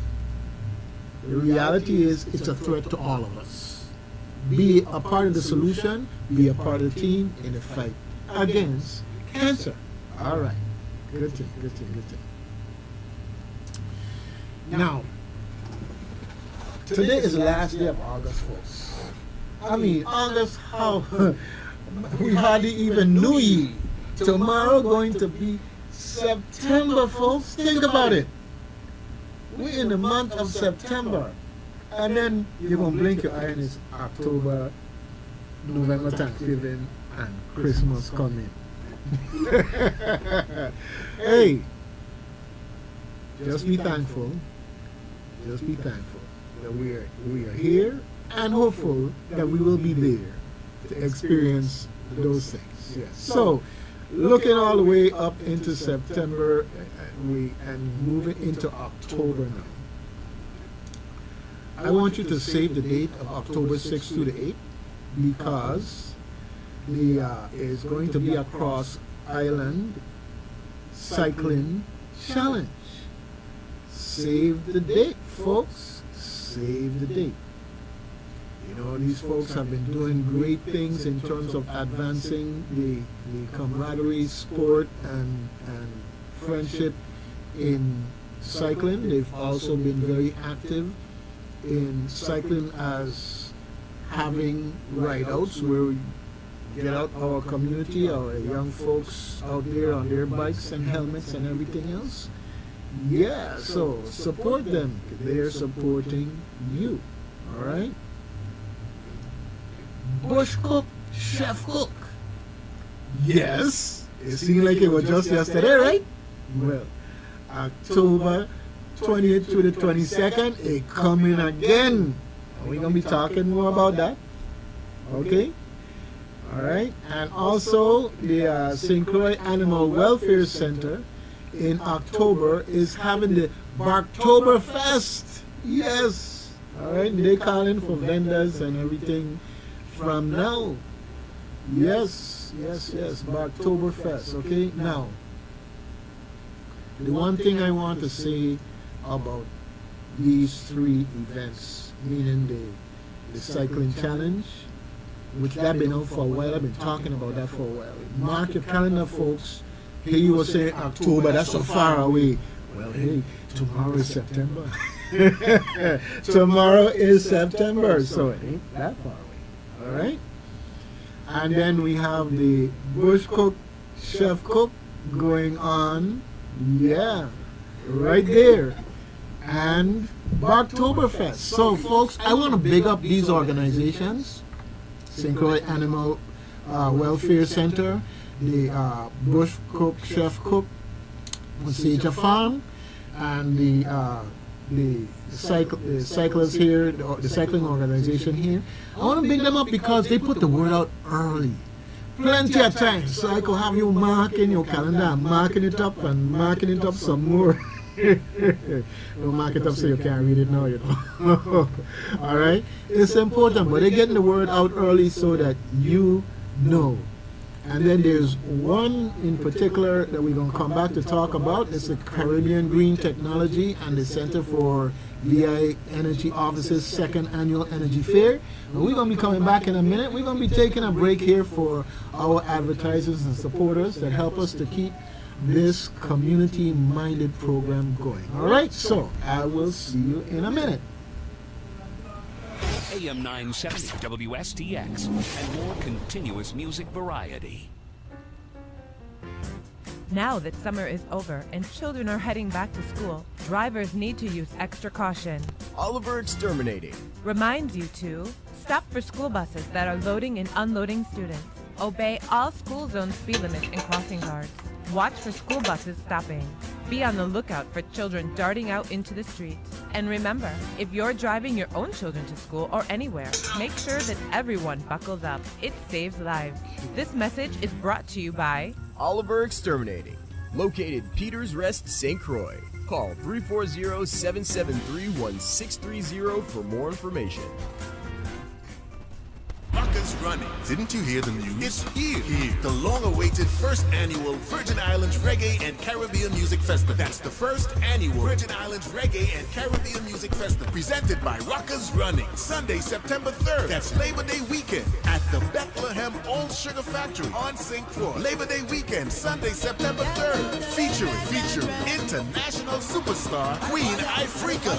The reality is, it's a threat to all of us. Be a part of the solution, be a part of the team in the fight against cancer. All right. Good thing, good thing, good thing. Now, today is the last day of August, folks. I mean, August, how we hardly even knew ye. Tomorrow going to be September, folks. Think about it. We're in the month of September. And then you're going to blink your eye and it's October, November, Thanksgiving, and Christmas coming. Hey, just be thankful. Just be thankful that we are here, and hopeful that we will be there to experience those things. Yes. So, looking all the way up into September, and moving into October now. I want you to save the date of October 6th to the 8th, because is going to be a cross-island cycling challenge. Save the date, folks. Save the date. You know, these folks have been doing great things in terms of advancing the camaraderie, sport, and friendship in cycling. They've also been very active in cycling as having ride-outs where we get out our community, our young folks out there on their bikes and helmets and everything else. Yeah, so support them. They're supporting you. All right? Bush Cook, Chef Cook. Yes. It seemed like it was just yesterday, right? Well, October 20th to the 22nd, it coming again. We're going to be talking more about that. Okay? All right? And also, the St. Croix Animal Welfare Center in October is having the Barktoberfest. Yes. All right? They're calling for vendors and everything from now. Yes, yes, yes. Barktoberfest. Okay? Now, the one thing I want to say about these three events, meaning the cycling challenge, which I've been out for a while. I've been talking about that for a while. Mark your calendar, folks. Here you were saying October, that's so far away. Well, hey, tomorrow is September. Tomorrow is September, so it ain't that far away. All right? And then we have the Bush Cook, Chef Cook going on. Yeah, right there. And Barktoberfest. So, folks, I want to big up these organizations. St. Croix Animal Welfare Center, the Bush Cook, Chef Cook, Osage Farm, and the cyclists here, the cycling organization here. I want to big them up because they put the word out early. Plenty of time, so I could have you marking your calendar, marking it up and marking it up some more. Don't mark it up so you can't read it now, you know. All right? It's important, but they're getting the word out early so that you know. And then there's one in particular that we're going to come back to talk about. It's the Caribbean Green Technology and the Center for VI Energy Office's second annual Energy Fair. And we're going to be coming back in a minute. We're going to be taking a break here for our advertisers and supporters that help us to keep this community-minded program going. All right, so I will see you in a minute. AM 970 WSTX and more continuous music variety. Now that summer is over and children are heading back to school, drivers need to use extra caution. Oliver Exterminating Reminds you to stop for school buses that are loading and unloading students. Obey all school zone speed limits and crossing guards. Watch for school buses stopping. Be on the lookout for children darting out into the street. And remember, if you're driving your own children to school or anywhere, make sure that everyone buckles up. It saves lives. This message is brought to you by Oliver Exterminating, located Peters Rest, St. Croix. Call 340-773-1630 for more information. Rockers Running. Didn't you hear the news? It's here. The long-awaited first annual Virgin Islands Reggae and Caribbean Music Festival. That's the first annual Virgin Islands Reggae and Caribbean Music Festival, presented by Rockers Running. Sunday, September 3rd. That's Labor Day weekend at the Bethlehem Old Sugar Factory on St. Croix. Labor Day weekend, Sunday, September 3rd. Featuring international superstar Queen Ifrica.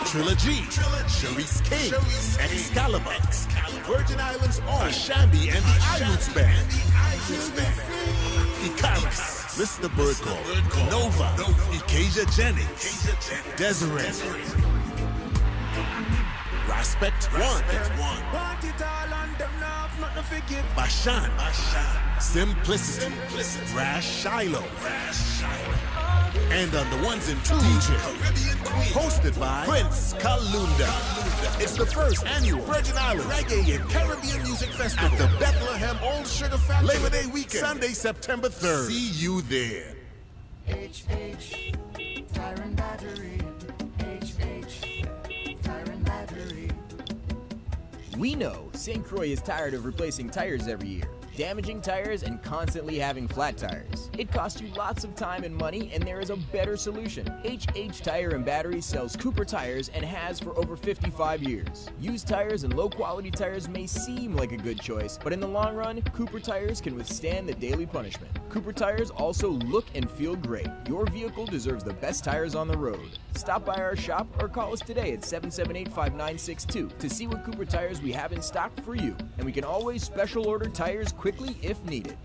Trilogy. Sharice King. Excalibur. Virgin Islands own Shambi and the iRoots Band. Icarus. Mr. Birdcall. Nova. Ikasia Jennings. Desiree. Respect One. Bashan. Simplicity. Rash Shiloh. And on the ones and twos, DJ, hosted by Prince Kalunda. It's the first annual Virgin Islands Reggae and Caribbean Music Festival at the Bethlehem Old Sugar Factory. Labor Day weekend, Sunday, September 3rd. See you there. HH, Tire and Battery. HH, Tire and Battery. We know St. Croix is tired of replacing tires every year, damaging tires and constantly having flat tires. It costs you lots of time and money, and there is a better solution. HH Tire and Battery sells Cooper tires and has for over 55 years. Used tires and low-quality tires may seem like a good choice, but in the long run, Cooper tires can withstand the daily punishment. Cooper tires also look and feel great. Your vehicle deserves the best tires on the road. Stop by our shop or call us today at 778-5962 to see what Cooper tires we have in stock for you. And we can always special order tires quickly if needed.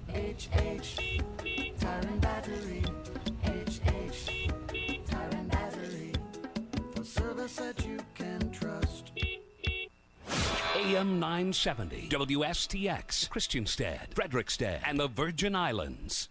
HH, Tire and Battery. HH, Tire and Battery. For service that you can trust. AM 970, WSTX, Christiansted, Frederickstead, and the Virgin Islands.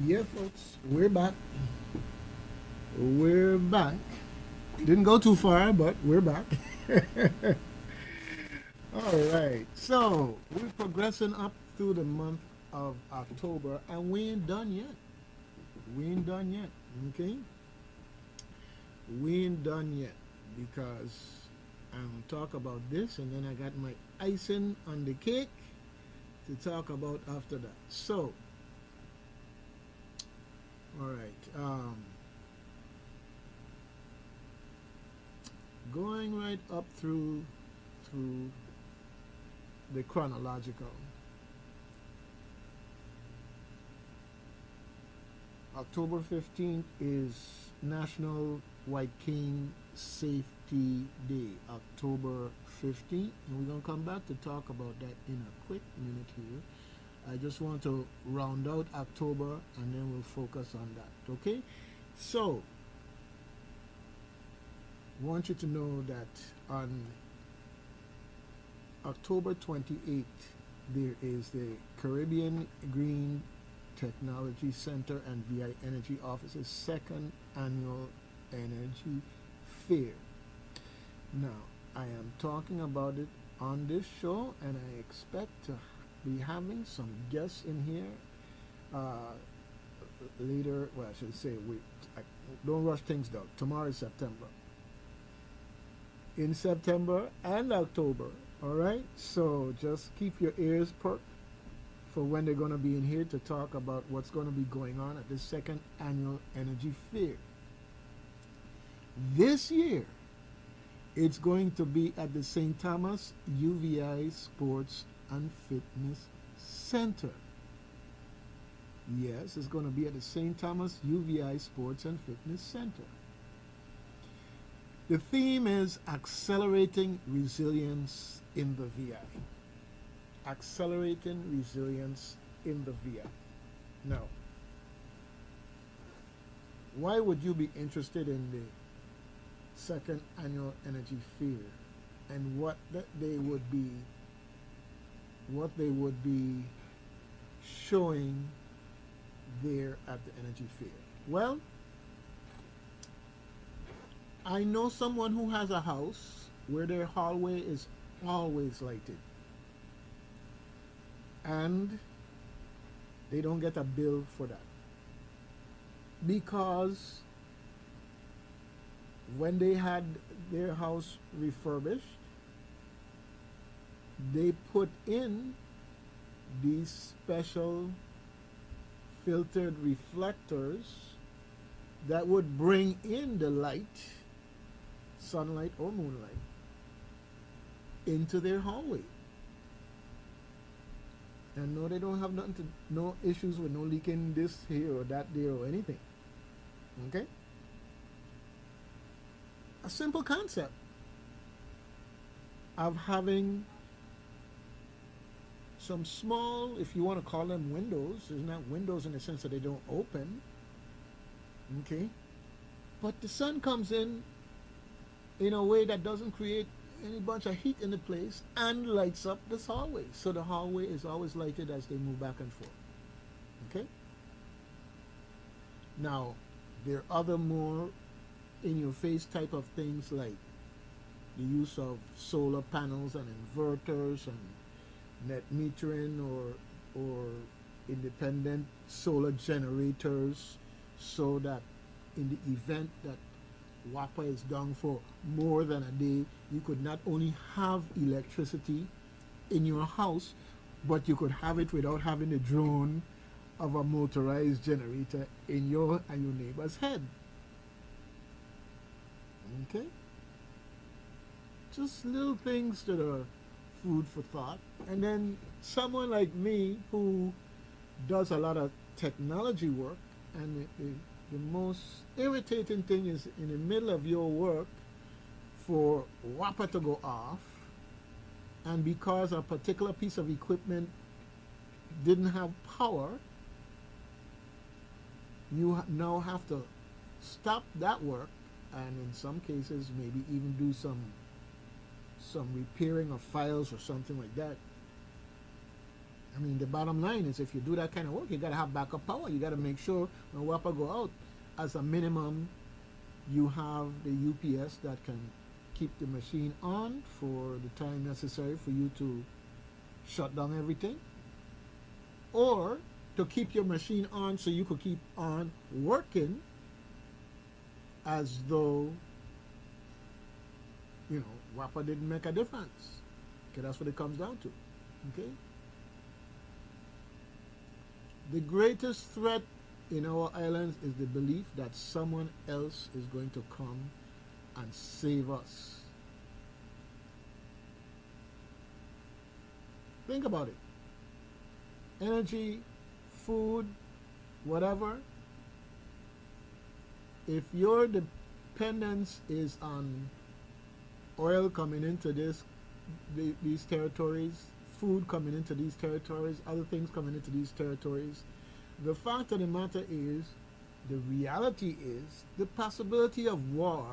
Yeah, folks, we're back. We're back. Didn't go too far, but we're back. All right. So we're progressing up through the month of October, and we ain't done yet. We ain't done yet. Okay. We ain't done yet because I'm gonna talk about this, and then I got my icing on the cake to talk about after that. So, all right. Going right up through the chronological. October 15th is National White Cane Safety Day, October 15th, and we're going to come back to talk about that in a quick minute here. I just want to round out October and then we'll focus on that, okay? So, I want you to know that on October 28th, there is the Caribbean Green Technology Center and VI Energy Office's second annual energy fair. Now, I am talking about it on this show, and I expect to be having some guests in here later. Well, I should say, don't rush things though. Tomorrow is September. In September and October, all right? So just keep your ears perked for when they're going to be in here to talk about what's going to be going on at the second annual energy fair. This year, it's going to be at the St. Thomas UVI Sports and Fitness Center. Yes, it's going to be at the St. Thomas UVI Sports and Fitness Center. The theme is accelerating resilience in the VI. Accelerating resilience in the VI. Now, why would you be interested in the second annual energy fair and what they would be showing there at the energy fair? Well, I know someone who has a house where their hallway is always lighted and they don't get a bill for that because when they had their house refurbished, they put in these special filtered reflectors that would bring in the light, sunlight or moonlight, into their hallway. And no, they don't have no issues with no leaking this here or that there or anything. Okay? A simple concept of having some small, if you want to call them windows, there's not windows in the sense that they don't open. Okay? But the sun comes in a way that doesn't create any bunch of heat in the place and lights up this hallway. So the hallway is always lighted as they move back and forth. Okay? Now, there are other more in-your-face type of things like the use of solar panels and inverters and net metering or independent solar generators, so that in the event that WAPA is down for more than a day, you could not only have electricity in your house, but you could have it without having the drone of a motorized generator in your and your neighbor's head. Okay? Just little things that are food for thought. And then someone like me who does a lot of technology work, and the most irritating thing is in the middle of your work for WAPA to go off, and because a particular piece of equipment didn't have power, you now have to stop that work and in some cases maybe even do some repairing of files or something like that. I mean, the bottom line is if you do that kind of work, you got to have backup power. You got to make sure when WAPA go out, as a minimum, you have the UPS that can keep the machine on for the time necessary for you to shut down everything, or to keep your machine on so you could keep on working as though, you know, WAPA didn't make a difference. Okay, that's what it comes down to. Okay? The greatest threat in our islands is the belief that someone else is going to come and save us. Think about it. Energy, food, whatever. If your dependence is on oil coming into these territories, food coming into these territories, other things coming into these territories, the fact of the matter is, the reality is, the possibility of war,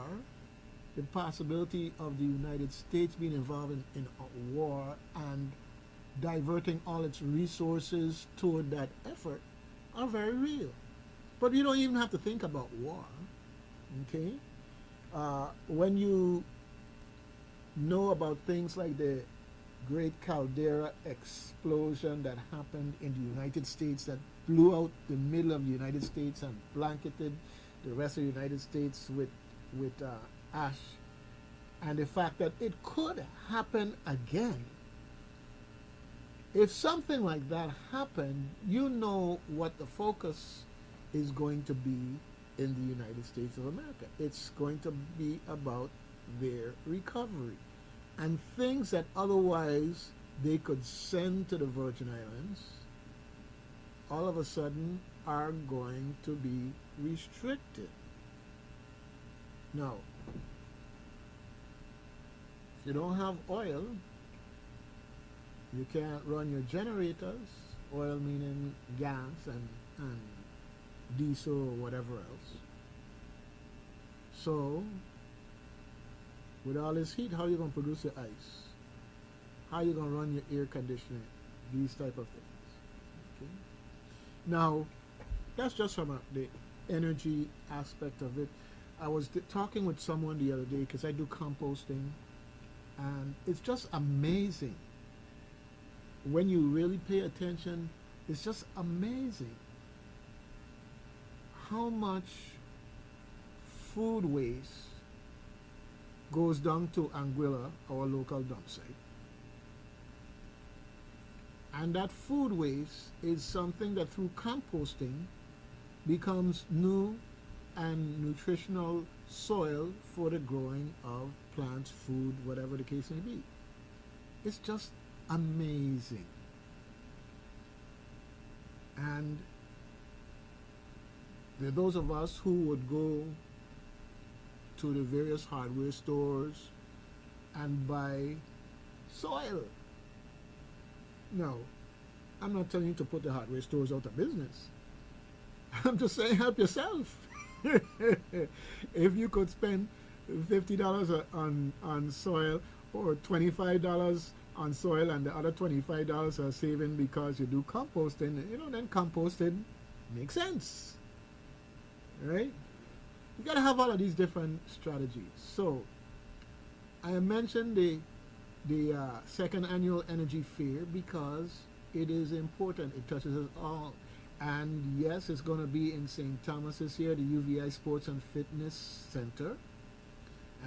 the possibility of the United States being involved in a war and diverting all its resources toward that effort are very real. But you don't even have to think about war. Okay? When you know about things like the great caldera explosion that happened in the United States that blew out the middle of the United States and blanketed the rest of the United States with ash, and the fact that it could happen again. If something like that happened, you know what the focus is going to be in the United States of America. It's going to be about their recovery. And things that otherwise they could send to the Virgin Islands, all of a sudden are going to be restricted. Now, if you don't have oil, you can't run your generators, oil meaning gas and diesel or whatever else. So, with all this heat, how are you going to produce your ice? How are you going to run your air conditioning? These type of things. Okay? Now, that's just from the energy aspect of it. I was talking with someone the other day because I do composting, and it's just amazing. When you really pay attention, it's just amazing how much food waste goes down to Anguilla, our local dump site. And that food waste is something that through composting becomes new and nutritional soil for the growing of plants, food, whatever the case may be. It's just amazing. And there are those of us who would go to the various hardware stores and buy soil. No, I'm not telling you to put the hardware stores out of business. I'm just saying help yourself. If you could spend $50 on soil, or $25 on soil, and the other $25 are saving because you do composting, then composting makes sense, right? You got to have all of these different strategies. So I mentioned the second annual energy fair because it is important. It touches us all. And yes, it's going to be in St. Thomas this year, the UVI Sports and Fitness Center.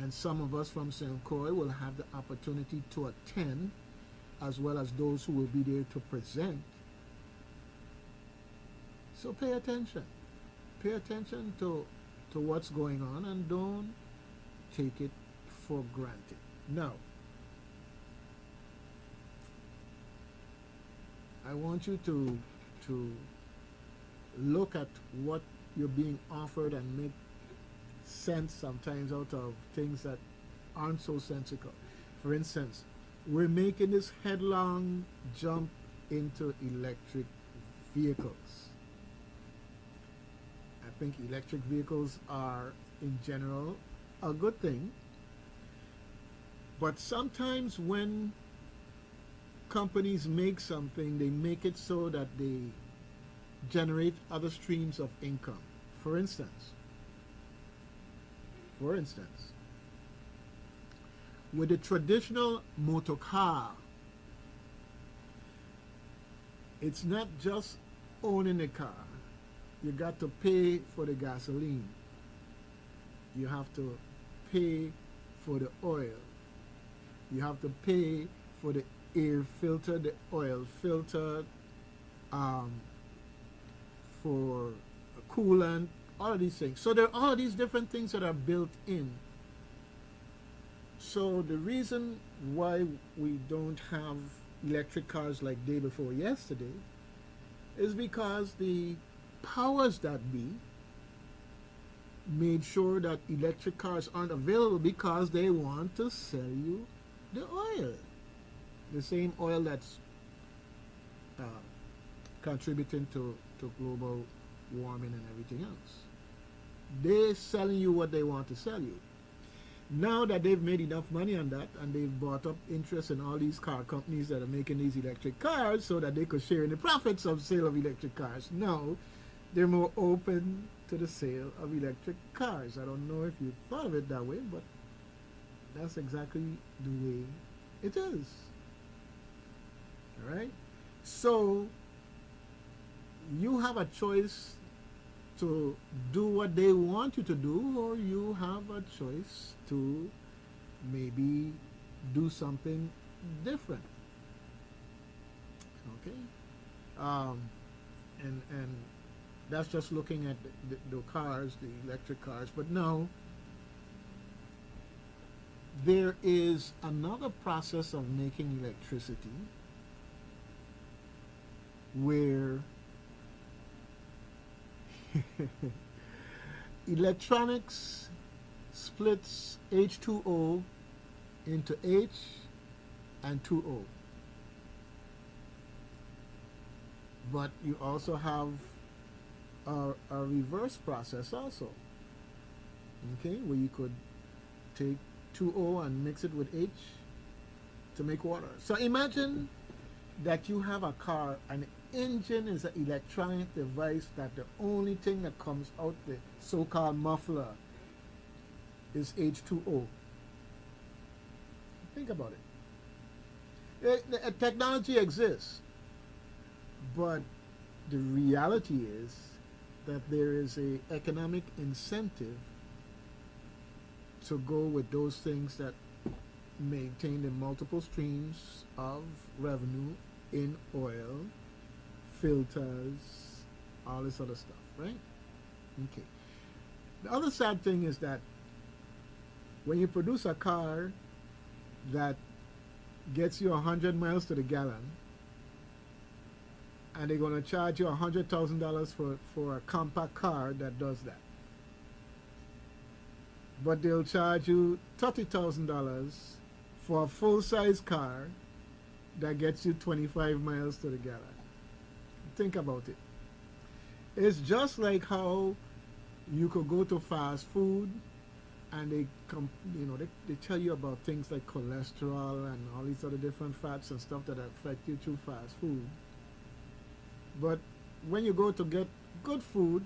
And some of us from St. Croix will have the opportunity to attend, as well as those who will be there to present. So pay attention. Pay attention to what's going on, and don't take it for granted. Now, I want you to look at what you're being offered and make sense sometimes out of things that aren't so sensical. For instance, we're making this headlong jump into electric vehicles. I think electric vehicles are, in general, a good thing. But sometimes when companies make something, they make it so that they generate other streams of income. For instance, With a traditional motor car, it's not just owning a car. You got to pay for the gasoline. You have to pay for the oil. You have to pay for the air filter, the oil filter, for coolant, all of these things. So there are all these different things that are built in. So the reason why we don't have electric cars like day before yesterday is because the powers that be made sure that electric cars aren't available because they want to sell you the oil. The same oil that's contributing to global warming and everything else. They're selling you what they want to sell you. Now that they've made enough money on that and they've bought up interest in all these car companies that are making these electric cars so that they could share in the profits of sale of electric cars, now they're more open to the sale of electric cars. I don't know if you thought of it that way, but that's exactly the way it is. All right? So you have a choice to do what they want you to do, or you have a choice to maybe do something different. Okay? And that's just looking at the cars, the electric cars. But now, there is another process of making electricity where electronics splits H2O into H and 2O. But you also have a reverse process also, okay, where you could take 2O and mix it with H to make water. So imagine that you have a car, an engine is an electronic device that the only thing that comes out the so-called muffler is H2O. Think about it. The technology exists, but the reality is that there is a economic incentive to go with those things that maintain the multiple streams of revenue in oil, filters, all this other stuff, right? Okay. The other sad thing is that when you produce a car that gets you 100 miles to the gallon, and they're going to charge you $100,000 for a compact car that does that. But they'll charge you $30,000 for a full-size car that gets you 25 miles to the gallon. Think about it. It's just like how you could go to fast food and they tell you about things like cholesterol and all these other different fats and stuff that affect you through fast food. But when you go to get good food,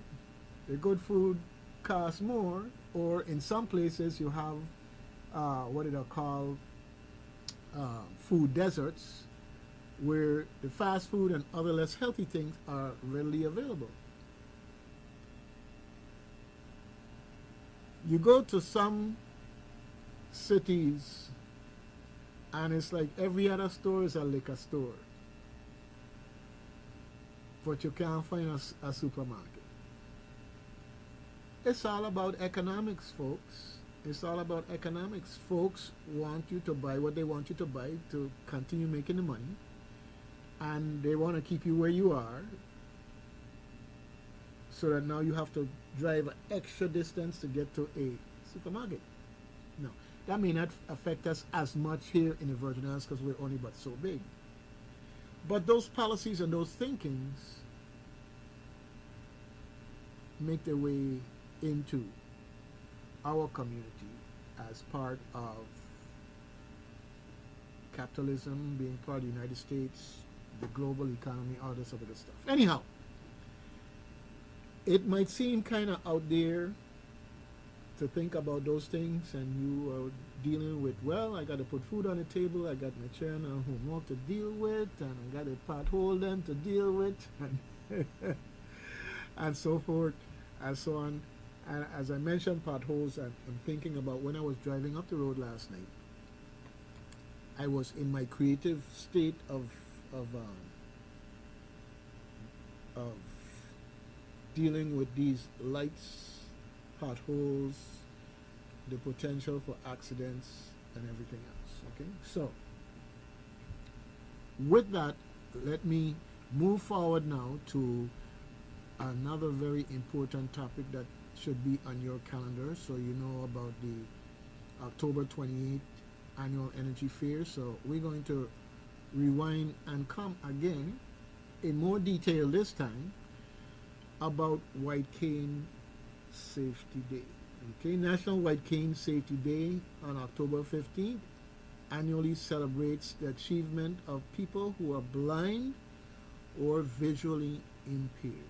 the good food costs more, or in some places you have what they call food deserts, where the fast food and other less healthy things are readily available. You go to some cities and it's like every other store is a liquor store, but you can't find a supermarket. It's all about economics, folks. It's all about economics. Folks want you to buy what they want you to buy to continue making the money, and they want to keep you where you are, so that now you have to drive an extra distance to get to a supermarket. No, that may not affect us as much here in the Virgin Islands because we're only but so big. But those policies and those thinkings make their way into our community as part of capitalism, being part of the United States, the global economy, all this other good stuff. Anyhow, it might seem kind of out there to think about those things, and you are dealing with with? Well, I got to put food on the table. I got my children and homework to deal with, and I got a pothole then to deal with, and, and so forth, and so on. And as I mentioned potholes, I'm thinking about when I was driving up the road last night. I was in my creative state of of dealing with these lights, potholes, the potential for accidents, and everything else. Okay, so with that, let me move forward now to another very important topic that should be on your calendar, so you know about the October 28th annual energy fair. So we're going to rewind and come again in more detail this time about White Cane Safety Day. Okay, National White Cane Safety Day on October 15th annually celebrates the achievement of people who are blind or visually impaired.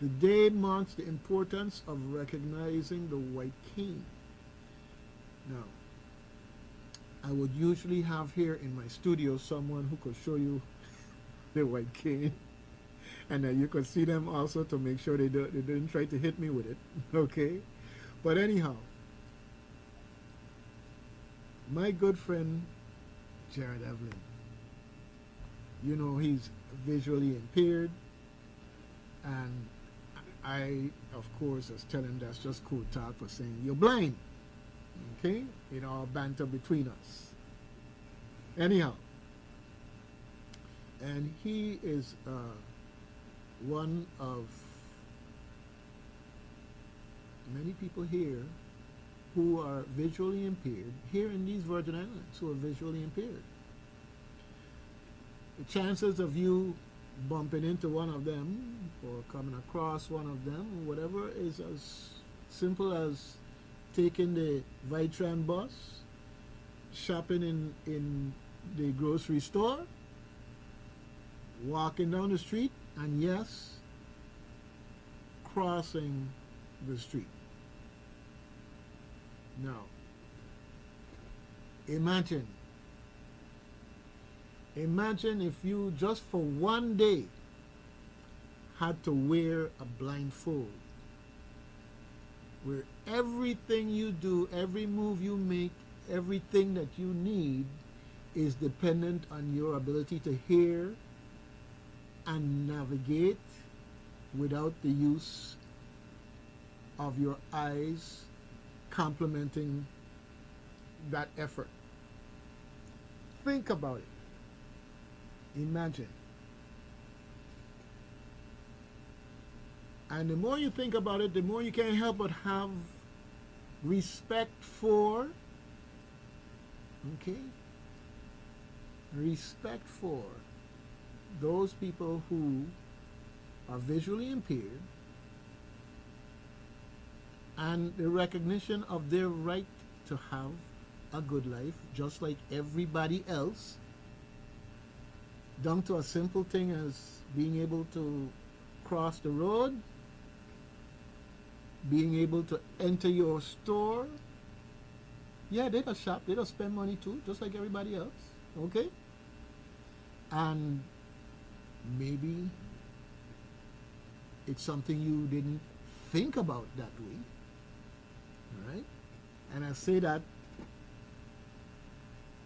The day marks the importance of recognizing the white cane. Now, I would usually have here in my studio someone who could show you the white cane, and then you could see them also to make sure they didn't try to hit me with it. Okay, but anyhow, my good friend Jared Evelyn, you know, he's visually impaired, and I, of course, was telling him that's just code talk for saying you're blind. Okay, in our banter between us. Anyhow, and he is one of many people here who are visually impaired, here in these Virgin Islands, who are visually impaired. The chances of you bumping into one of them or coming across one of them or whatever is as simple as taking the Vitran bus, shopping in the grocery store, walking down the street, and yes, crossing the street. Now, imagine if you just for one day had to wear a blindfold, where everything you do, every move you make, everything that you need is dependent on your ability to hear and navigate without the use of your eyes complementing that effort. Think about it. Imagine. And the more you think about it, the more you can't help but have respect for, okay, respect for those people who are visually impaired, and the recognition of their right to have a good life just like everybody else, down to a simple thing as being able to cross the road, being able to enter your store. Yeah, they don't shop, they don't spend money too, just like everybody else, okay? And maybe it's something you didn't think about that way, all right? And I say that,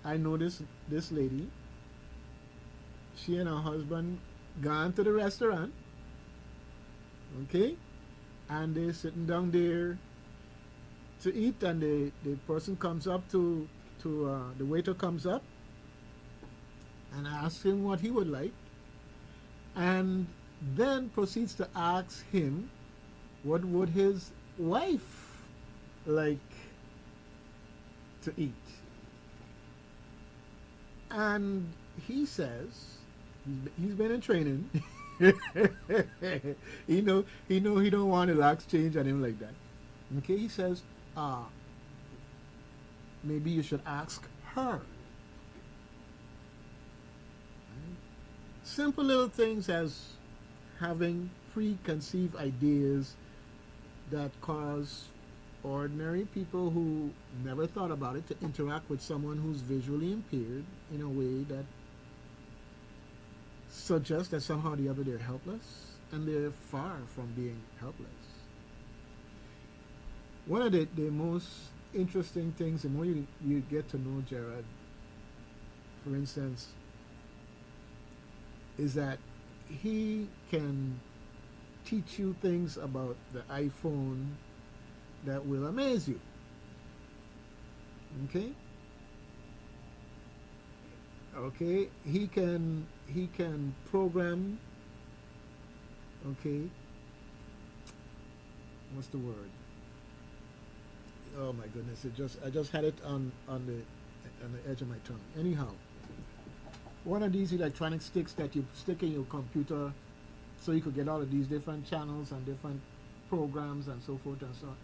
I know this lady, she and her husband gone to the restaurant, okay? And they're sitting down there to eat, and the person comes up to the waiter comes up and asks him what he would like, and then proceeds to ask him what would his wife like to eat. And he says, he's been in training. he know he don't want the locks changed on him like that. Okay, he says, maybe you should ask her. Right? Simple little things as having preconceived ideas that cause ordinary people who never thought about it to interact with someone who's visually impaired in a way that suggests that somehow or the other they're helpless, and they're far from being helpless. One of the most interesting things, the more you get to know Gerard, for instance, is that he can teach you things about the iPhone that will amaze you. Okay? Okay, he can program, okay, what's the word? Oh my goodness, I just had it on the edge of my tongue. Anyhow, one of these electronic sticks that you stick in your computer so you could get all of these different channels and different programs and so forth and so on.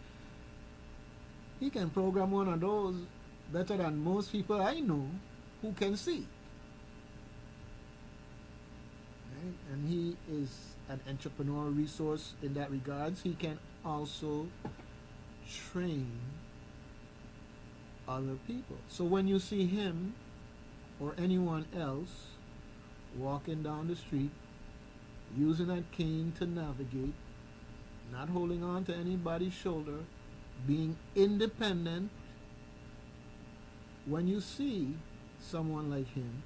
He can program one of those better than most people I know who can see. Right? And he is an entrepreneurial resource in that regards. He can also train other people. So when you see him or anyone else walking down the street using that cane to navigate, not holding on to anybody's shoulder, being independent, when you see someone like him,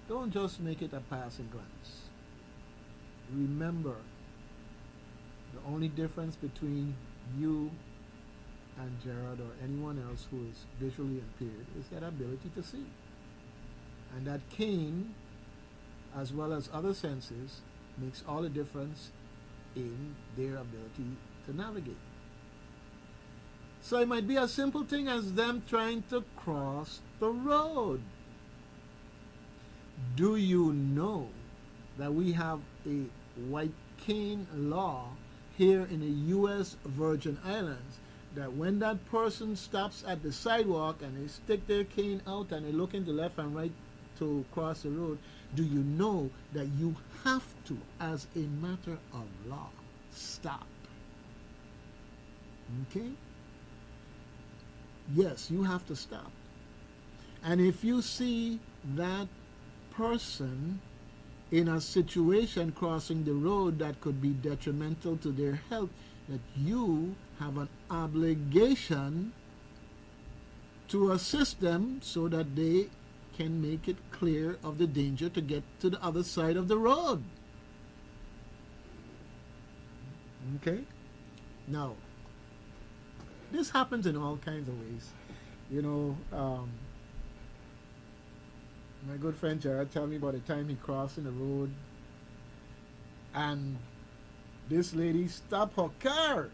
don't just make it a passing glance. Remember, the only difference between you and Gerard or anyone else who is visually impaired is that ability to see. And that cane, as well as other senses, makes all the difference in their ability to navigate. So it might be a simple thing as them trying to cross the road. Do you know that we have a white cane law here in the U.S. Virgin Islands, that when that person stops at the sidewalk and they stick their cane out and they look into left and right to cross the road, do you know that you have to, as a matter of law, stop? Okay? Yes, you have to stop. And if you see that person in a situation crossing the road that could be detrimental to their health, that you have an obligation to assist them so that they can make it clear of the danger to get to the other side of the road. Okay? Now, this happens in all kinds of ways. You know, my good friend Gerard told me about the time he crossing the road and this lady stopped her car,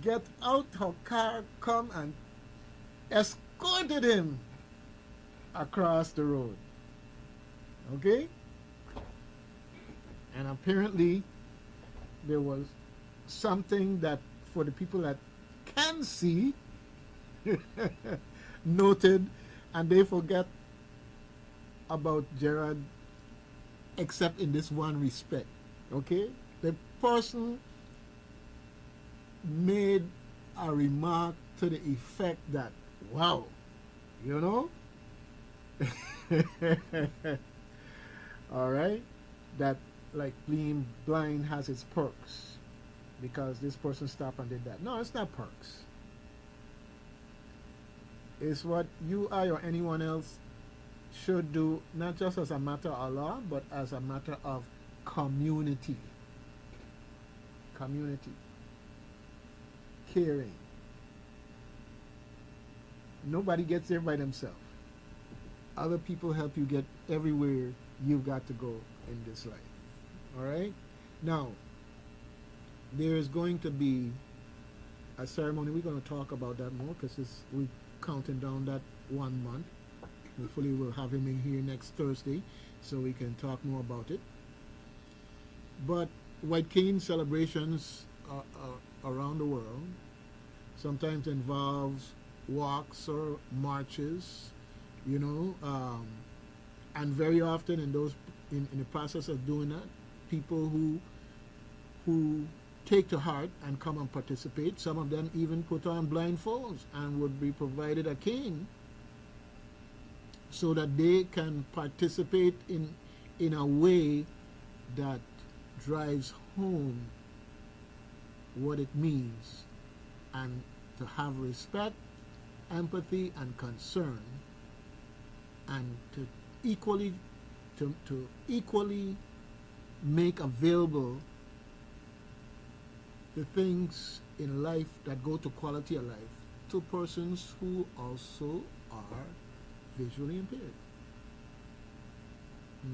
get out her car, come and escorted him across the road. Okay? And apparently there was something that for the people that can see noted, and they forget about Gerard except in this one respect. Okay? The person made a remark to the effect that, wow, you know, all right, that like being blind has its perks because this person stopped and did that. No, it's not perks. It's what you, I, or anyone else should do, not just as a matter of law, but as a matter of community. Community. Caring. Nobody gets there by themselves. Other people help you get everywhere you've got to go in this life. All right? Now, there is going to be a ceremony. We're going to talk about that more because we're counting down that 1 month. Hopefully we'll have him in here next Thursday so we can talk more about it. But White Cane celebrations around the world sometimes involves walks or marches, you know, and very often in the process of doing that, people who take to heart and come and participate. Some of them even put on blindfolds and would be provided a cane so that they can participate in a way that drives home what it means, and to have respect, empathy, and concern, and to equally make available the things in life that go to quality of life to persons who also are visually impaired.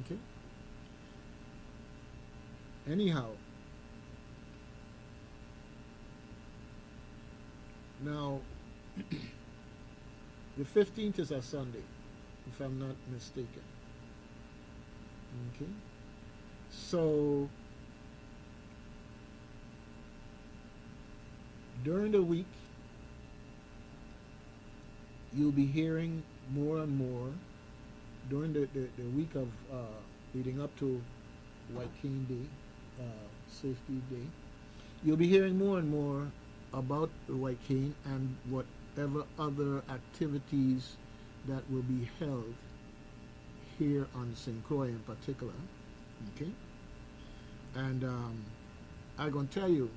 Okay? Anyhow, now the 15th is a Sunday, if I'm not mistaken. Okay? So during the week, you'll be hearing more and more during the week of leading up to White Cane Day, Safety Day. You'll be hearing more and more about the White Cane and whatever other activities that will be held here on St. Croix in particular. Okay? And I'm going to tell you,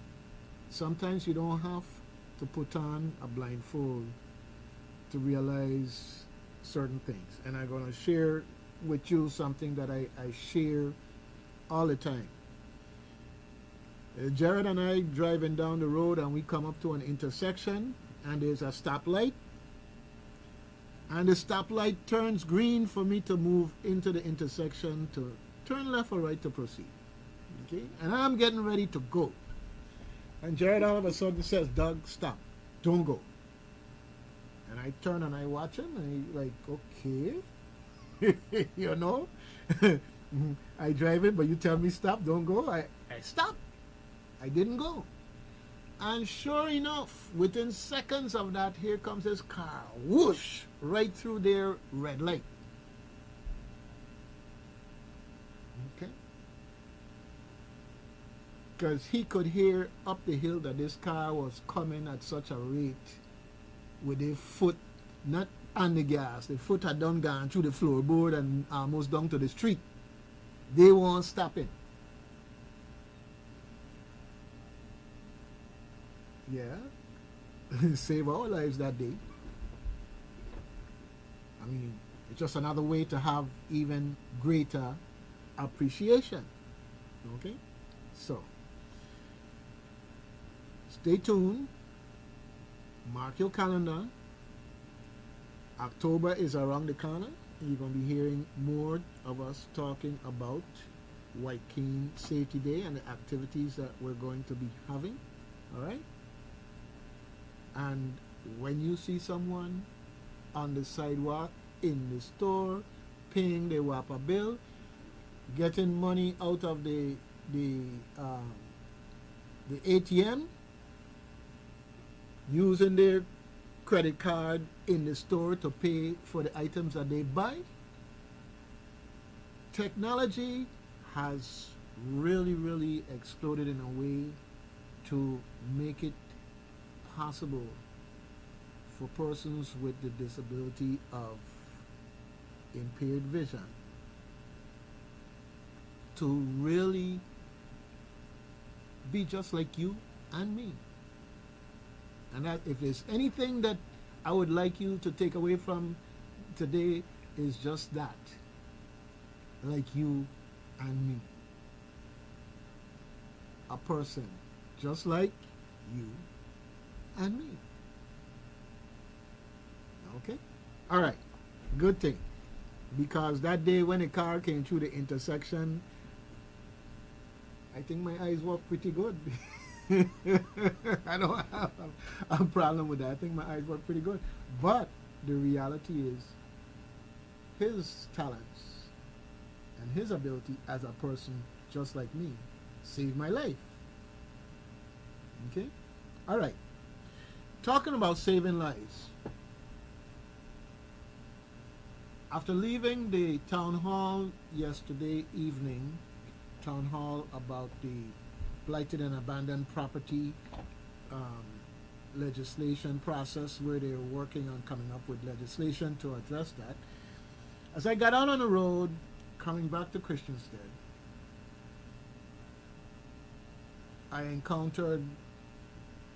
sometimes you don't have to put on a blindfold to realize certain things. And I'm going to share with you something that I share all the time. Jared and I driving down the road, and we come up to an intersection, and there's a stoplight. And the stoplight turns green for me to move into the intersection to turn left or right to proceed. Okay? And I'm getting ready to go. And Jared all of a sudden says, "Doug, stop. Don't go." And I turn and I watch him, and he's like, okay. You know? I drive it, but you tell me stop, don't go. I stopped. I didn't go. And sure enough, within seconds of that, here comes his car. Whoosh! Right through their red light. Okay? Because he could hear up the hill that this car was coming at such a rate with their foot not on the gas. The foot had done gone through the floorboard and almost down to the street. They weren't stopping. Yeah. Save our lives that day. I mean, it's just another way to have even greater appreciation. Okay? So, stay tuned. Mark your calendar. October is around the corner. You're going to be hearing more of us talking about White Cane Safety Day and the activities that we're going to be having. All right? And when you see someone on the sidewalk, in the store, paying the WAPA bill, getting money out of the ATM, using their credit card in the store to pay for the items that they buy, technology has really exploded in a way to make it possible for persons with the disability of impaired vision to really be just like you and me. And that if there's anything that I would like you to take away from today, is just that. Like you and me. A person just like you and me. Okay? Alright. Good thing. Because that day when the car came through the intersection, I think my eyes work pretty good. I don't have a problem with that. I think my eyes work pretty good. But the reality is his talents and his ability as a person just like me saved my life. Okay? Alright. Talking about saving lives. After leaving the town hall yesterday evening, town hall about the blighted and abandoned property um, legislation process where they're working on coming up with legislation to address that. As I got out on the road, coming back to Christiansted, I encountered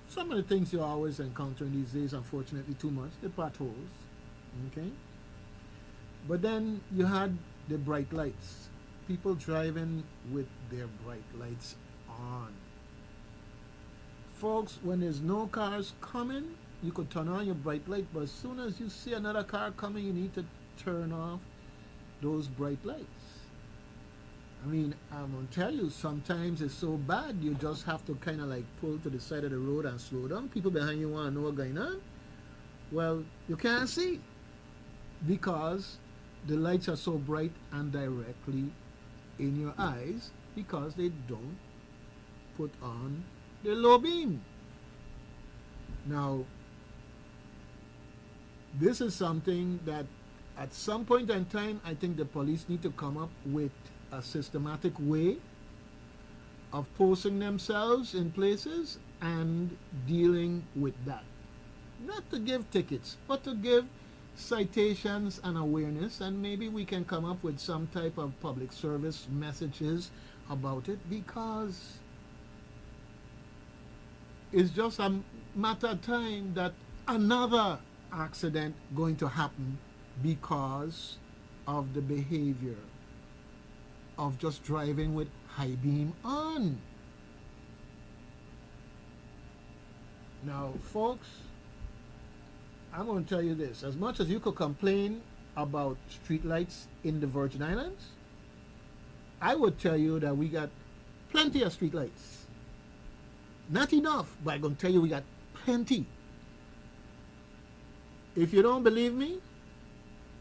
some of the things you always encounter in these days, unfortunately too much, the potholes, okay? But then you had the bright lights, people driving with their bright lights on. Folks, when there's no cars coming, you could turn on your bright light, but as soon as you see another car coming, you need to turn off those bright lights. I mean, I'm gonna tell you, sometimes it's so bad you just have to kind of like pull to the side of the road and slow down. People behind you want to know what's going on. Well, you can't see because the lights are so bright and directly in your eyes because they don't put on the low beam. Now, this is something that at some point in time, I think the police need to come up with a systematic way of posting themselves in places and dealing with that. Not to give tickets, but to give citations and awareness, and maybe we can come up with some type of public service messages about it, because it's just a matter of time that another accident going to happen because of the behavior of just driving with high beam on. Now, folks, I'm going to tell you this. As much as you could complain about streetlights in the Virgin Islands, I would tell you that we got plenty of streetlights. Not enough, but I'm going to tell you we got plenty. If you don't believe me,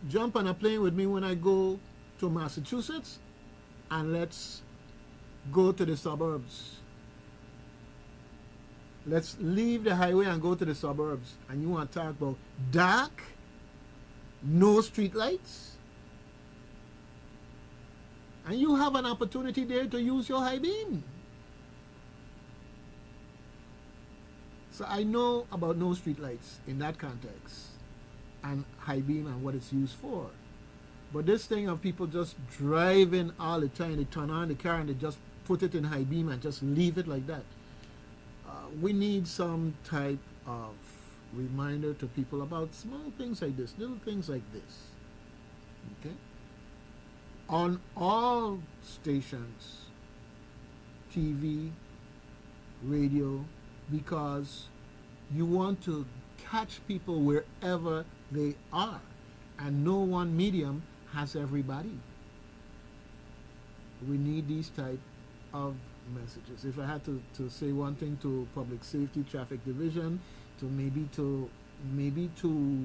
jump on a plane with me when I go to Massachusetts, and let's go to the suburbs. Let's leave the highway and go to the suburbs. And you want to talk about dark, no street lights? And you have an opportunity there to use your high beam. So I know about no street lights in that context, and high beam and what it's used for. But this thing of people just driving all the time, they turn on the car and they just put it in high beam and just leave it like that. We need some type of reminder to people about small things like this, little things like this. Okay? On all stations, TV, radio, because you want to catch people wherever they are, and no one medium has everybody. We need these type of messages. If I had to say one thing to Public Safety Traffic Division, to maybe to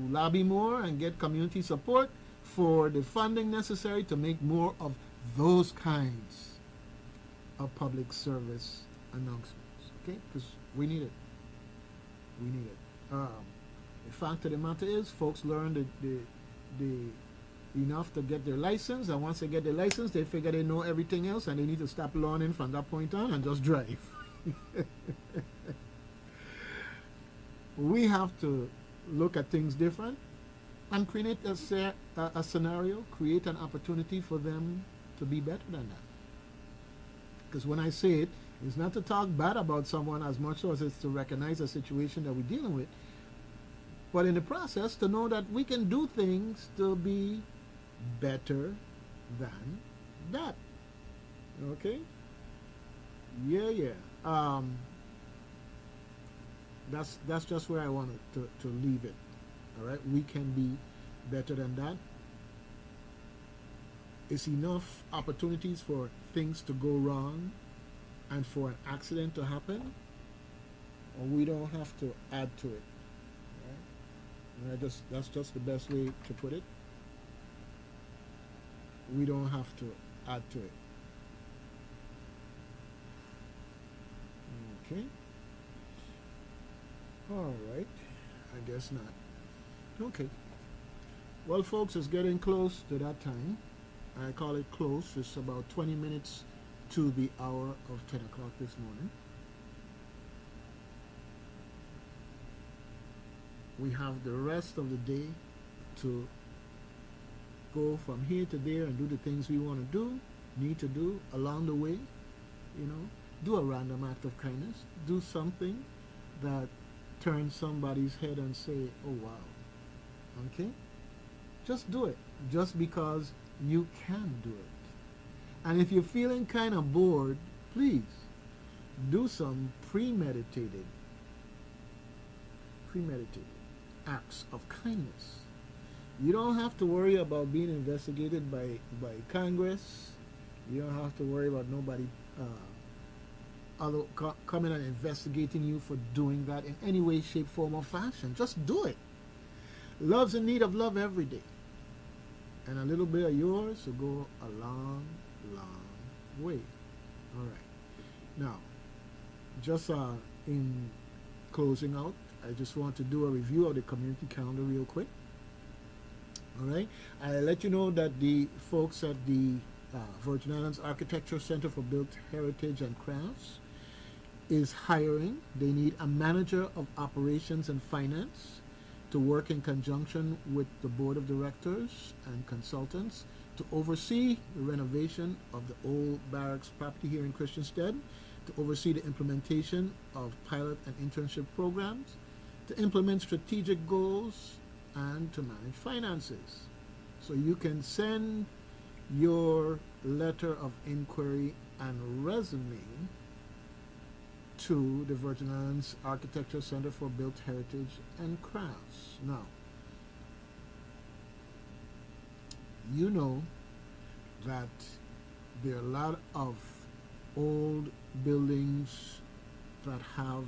lobby more and get community support for the funding necessary to make more of those kinds of public service announcements. Okay, because we need it. We need it. The fact of the matter is, folks learn the enough to get their license, and once they get their license, they figure they know everything else, and they need to stop learning from that point on and just drive. We have to look at things different and create a scenario, create an opportunity for them to be better than that. Because when I say it, it's not to talk bad about someone as much as it's to recognize the situation that we're dealing with, but in the process to know that we can do things to be better than that. Okay? Yeah. That's just where I wanted to leave it. All right? We can be better than that. It's enough opportunities for things to go wrong and for an accident to happen, or we don't have to add to it. Right? That's just the best way to put it. We don't have to add to it. Okay. All right. I guess not. Okay. Well, folks, it's getting close to that time. I call it close. It's about 20 minutes to the hour of 10 o'clock this morning. We have the rest of the day to go from here to there and do the things we want to do, need to do along the way. You know, do a random act of kindness. Do something that turns somebody's head and say, oh wow. Okay? Just do it. Just because you can do it. And if you're feeling kind of bored, please do some premeditated acts of kindness. You don't have to worry about being investigated by Congress. You don't have to worry about nobody coming and investigating you for doing that in any way, shape, form, or fashion. Just do it. Love's in need of love every day. And a little bit of yours will go a long, long way. All right. Now, just in closing out, I just want to do a review of the community calendar real quick. All right. I'll let you know that the folks at the Virgin Islands Architecture Center for Built Heritage and Crafts is hiring. They need a manager of operations and finance to work in conjunction with the board of directors and consultants to oversee the renovation of the old barracks property here in Christiansted, to oversee the implementation of pilot and internship programs, to implement strategic goals, and to manage finances. So you can send your letter of inquiry and resume to the Virgin Islands Architecture Center for Built Heritage and Crafts. Now, you know that there are a lot of old buildings that have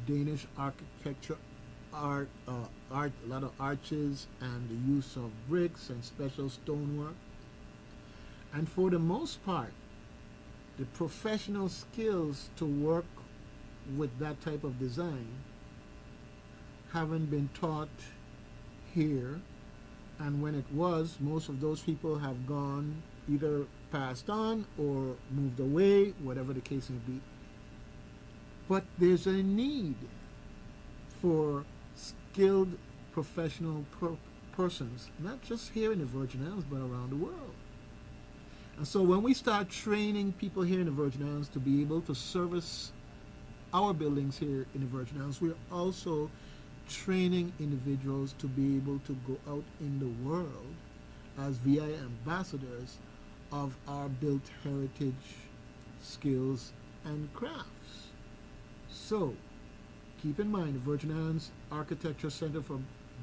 Danish architecture, a lot of arches and the use of bricks and special stonework. And for the most part, the professional skills to work with that type of design haven't been taught here, and when it was, most of those people have gone, either passed on or moved away, whatever the case may be. But there's a need for skilled professional persons, not just here in the Virgin Islands, but around the world. And so when we start training people here in the Virgin Islands to be able to service our buildings here in the Virgin Islands, we're also training individuals to be able to go out in the world as VI ambassadors of our built heritage skills and crafts. So keep in mind, the Virgin Islands Architecture Center for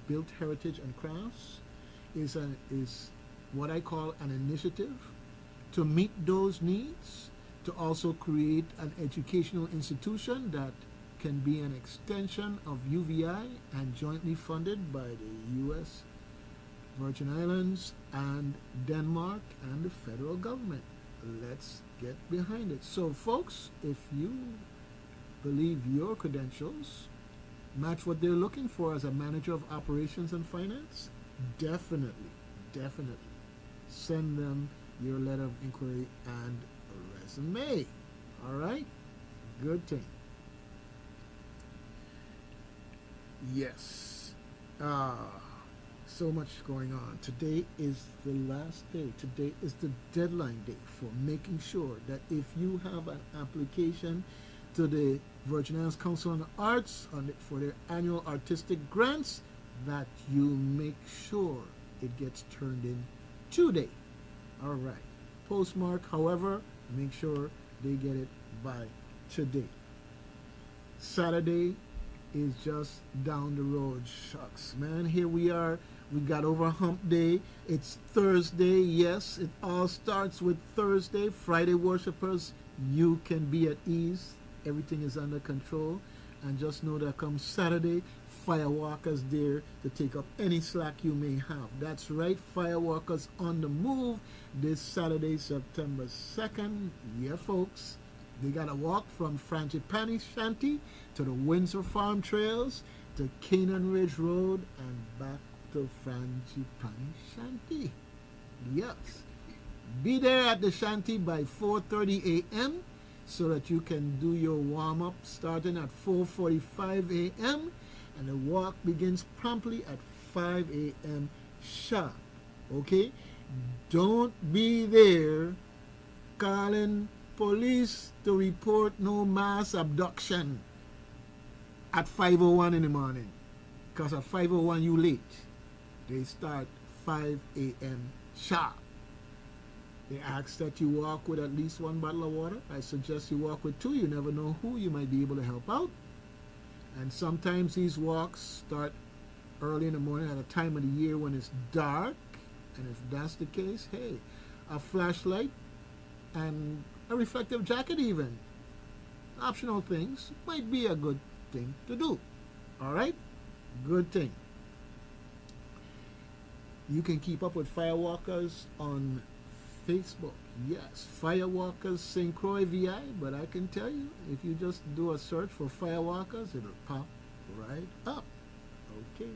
Built Heritage and Crafts is what I call an initiative to meet those needs, to also create an educational institution that can be an extension of UVI and jointly funded by the U.S., Virgin Islands, and Denmark, and the federal government. Let's get behind it. So folks, if you believe your credentials match what they're looking for as a manager of operations and finance, definitely send them your letter of inquiry and resume. All right? Good thing. Yes. So much going on. Today is the last day. Today is the deadline day for making sure that if you have an application to the Virgin Islands Council on the Arts for their annual artistic grants, that you make sure it gets turned in today. All right. Postmark, however, make sure they get it by today. Saturday is just down the road. Shucks, man, here we are. We got over hump day. It's Thursday. Yes, it all starts with Thursday. Friday worshipers, you can be at ease. Everything is under control. And just know that come Saturday, firewalkers there to take up any slack you may have. That's right, firewalkers on the move this Saturday, September 2nd. Yeah, folks. They got to walk from Frangipani Shanty to the Windsor Farm Trails to Canaan Ridge Road and back to Frangipani Shanty. Yes, Be there at the shanty by 4:30 a.m. so that you can do your warm-up starting at 4:45 a.m. and the walk begins promptly at 5 a.m. sharp. Okay? Don't be there calling police to report no mass abduction at 5:01 in the morning. Because at 5:01 you late. They start 5 a.m. sharp. They ask that you walk with at least 1 bottle of water. I suggest you walk with 2. You never know who you might be able to help out. And sometimes these walks start early in the morning at a time of the year when it's dark. And if that's the case, hey, a flashlight and a reflective jacket even, optional things, might be a good thing to do. All right? Good thing. You can keep up with Firewalkers on Facebook. Yes, Firewalkers St. Croix VI, but I can tell you, if you just do a search for Firewalkers, it'll pop right up. Okay.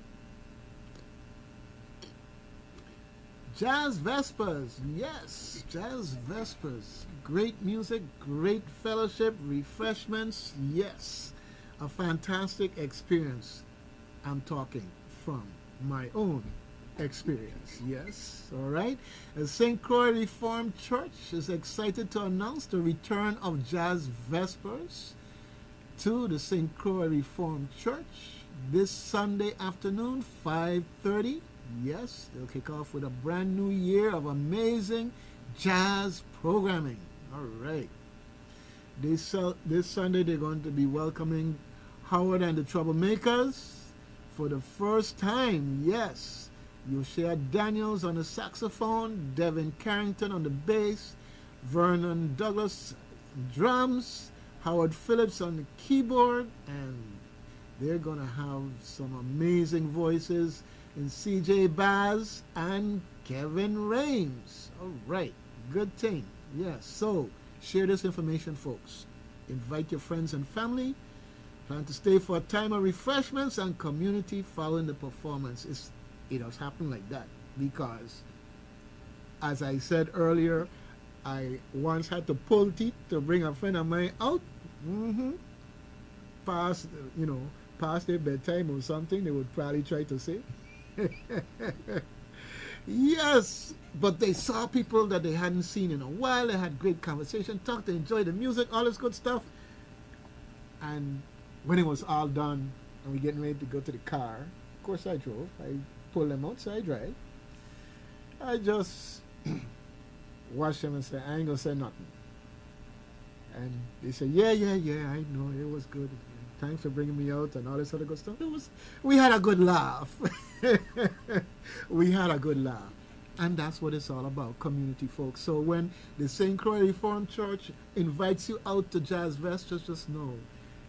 Jazz Vespers. Yes, Jazz Vespers. Great music, great fellowship, refreshments. Yes, a fantastic experience. I'm talking from my own experience. Yes, all right. The St. Croix Reformed Church is excited to announce the return of Jazz Vespers to the St. Croix Reformed Church this Sunday afternoon, 5:30. Yes, they'll kick off with a brand new year of amazing jazz programming. All right. This Sunday they're going to be welcoming Howard and the Troublemakers for the first time. Yes. Yoshia Daniels on the saxophone, Devin Carrington on the bass, Vernon Douglas on drums, Howard Phillips on the keyboard, and they're going to have some amazing voices in CJ Baz and Kevin Rames. All right, good thing. Yes, so share this information, folks. Invite your friends and family. Plan to stay for a time of refreshments and community following the performance. It has happened like that because, as I said earlier, I once had to pull teeth to bring a friend of mine out. Past their bedtime or something, they would probably try to say. Yes, but they saw people that they hadn't seen in a while. They had great conversation, talked, they enjoyed the music, all this good stuff. And when it was all done and we getting ready to go to the car, of course I drove. I pulled them out, so I drive. I just watched them and said, I ain't gonna say nothing. And they said, yeah, I know, it was good. Thanks for bringing me out and all this other good stuff. We had a good laugh. We had a good laugh. And that's what it's all about, community, folks. So when the St. Croix Reformed Church invites you out to Jazz Vespers, just know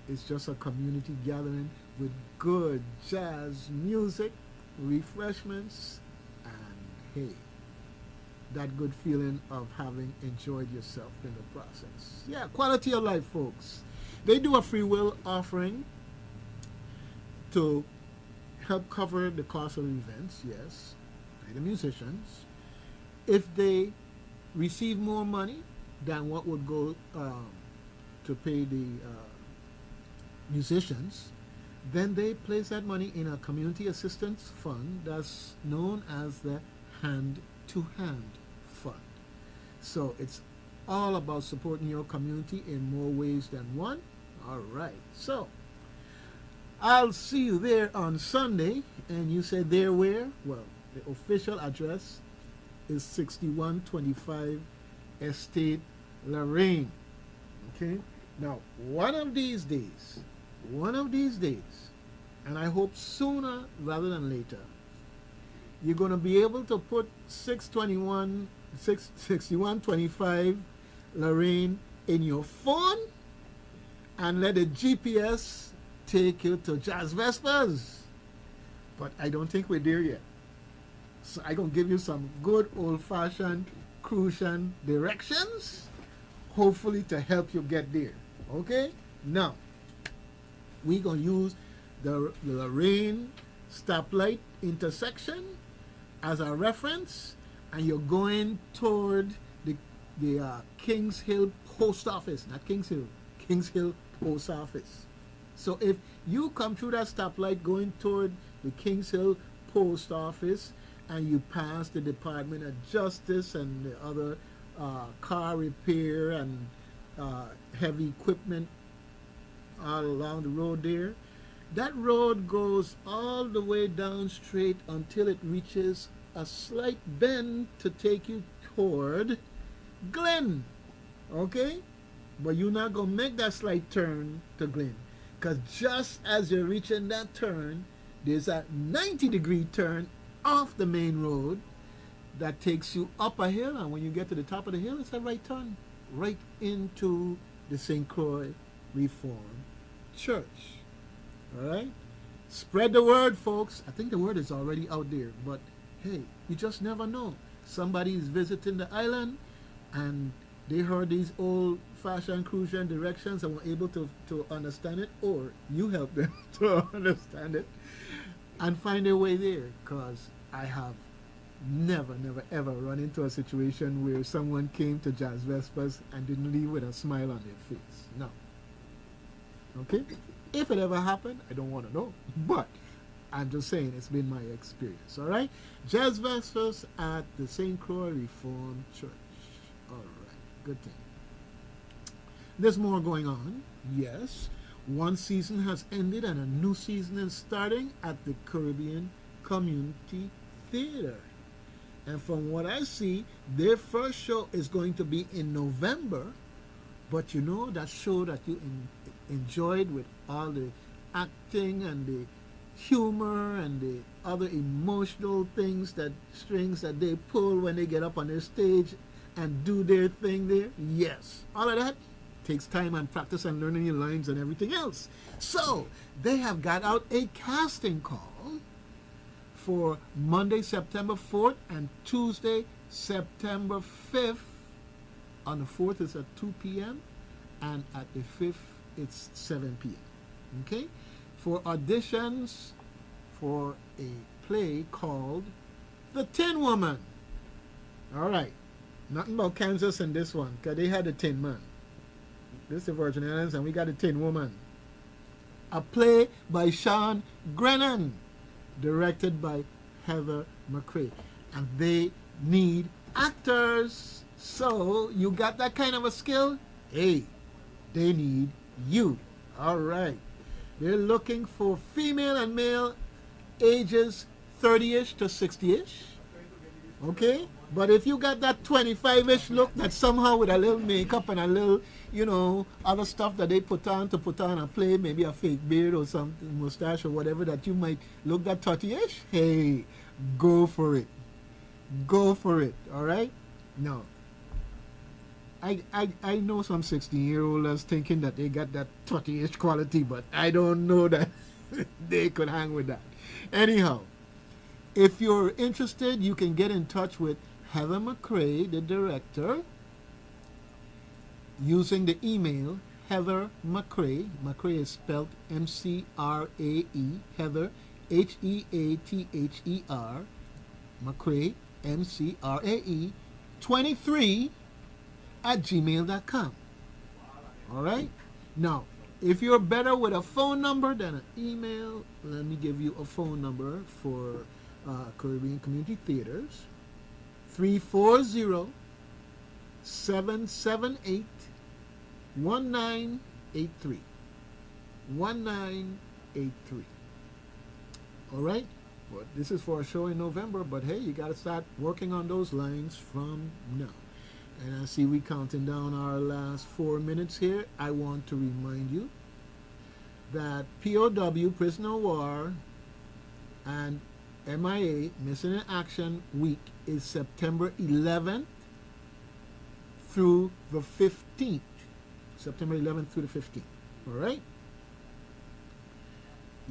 it's just a community gathering with good jazz music, refreshments, and hey, that good feeling of having enjoyed yourself in the process. Yeah, quality of life, folks. They do a free will offering to help cover the cost of the events, yes, by the musicians. If they receive more money than what would go to pay the musicians, then they place that money in a community assistance fund that's known as the Hand-to-Hand Fund. So it's all about supporting your community in more ways than one. All right, so I'll see you there on Sunday. And you say there where? Well, the official address is 6125 Estate Lorraine. Okay, now one of these days, and I hope sooner rather than later, you're going to be able to put 6125 Lorraine in your phone and let the GPS take you to Jazz Vespers. But I don't think we're there yet. So I'm going to give you some good old-fashioned Crucian directions, hopefully to help you get there. Okay? Now, we're going to use the Lorraine stoplight intersection as a reference, and you're going toward the Kings Hill Post Office, not Kings Hill, Kings Hill Post Office. So if you come through that stoplight going toward the Kings Hill Post Office and you pass the Department of Justice and the other car repair and heavy equipment all along the road there, that road goes all the way down straight until it reaches a slight bend to take you toward Glen. Okay? But you're not going to make that slight turn to Glen. Because just as you're reaching that turn, there's a 90-degree turn off the main road that takes you up a hill. And when you get to the top of the hill, it's a right turn right into the St. Croix Reformed Church. All right? Spread the word, folks. I think the word is already out there. But, hey, you just never know. Somebody is visiting the island and they heard these old-fashioned Crucian directions and were able to understand it, or you help them to understand it and find their way there. Because I have never, ever run into a situation where someone came to Jazz Vespers and didn't leave with a smile on their face. No. Okay? If it ever happened, I don't want to know. But I'm just saying it's been my experience. All right? Jazz Vespers at the St. Croix Reformed Church. All right. Good thing. There's more going on. Yes. One season has ended and a new season is starting at the Caribbean Community Theater. And from what I see, their first show is going to be in November. But you know, that show that you enjoyed with all the acting and the humor and the other emotional things, that strings that they pull when they get up on their stage and do their thing there. Yes, all of that takes time and practice and learning your lines and everything else. So they have got out a casting call for Monday, September 4th and Tuesday, September 5th. On the 4th it's at 2 p.m. and at the 5th it's 7 p.m. Okay? For auditions for a play called The Tin Woman. All right. Nothing about Kansas in this one, because they had the Tin Man. This is the Virgin Islands, and we got the Tin Woman. A play by Sean Grennan, directed by Heather McCrae. And they need actors. So, you got that kind of a skill? Hey, they need you. All right. They're looking for female and male ages 30-ish to 60-ish. Okay? But if you got that 25-ish look, that somehow with a little makeup and a little, other stuff that they put on to put on a play, maybe a fake beard or something, mustache or whatever, that you might look that 30-ish, hey, go for it. Go for it, all right? No. I know some 16-year-olds thinking that they got that 30-ish quality, but I don't know that they could hang with that. Anyhow, if you're interested, you can get in touch with Heather McCrae, the director, using the email Heather McCrae. McCrae is spelled M-C-R-A-E, Heather, H-E-A-T-H-E-R, McCrae, M-C-R-A-E, 23 at gmail.com. All right? Now, if you're better with a phone number than an email, let me give you a phone number for Caribbean Community Theaters. 340-778-1983. 1983. All right? Well, this is for a show in November, but hey, you got to start working on those lines from now. And I see we counting down our last 4 minutes here. I want to remind you that POW, Prisoner of War, and MIA, Missing in Action Week, is September 11th through the 15th. September 11th through the 15th. All right?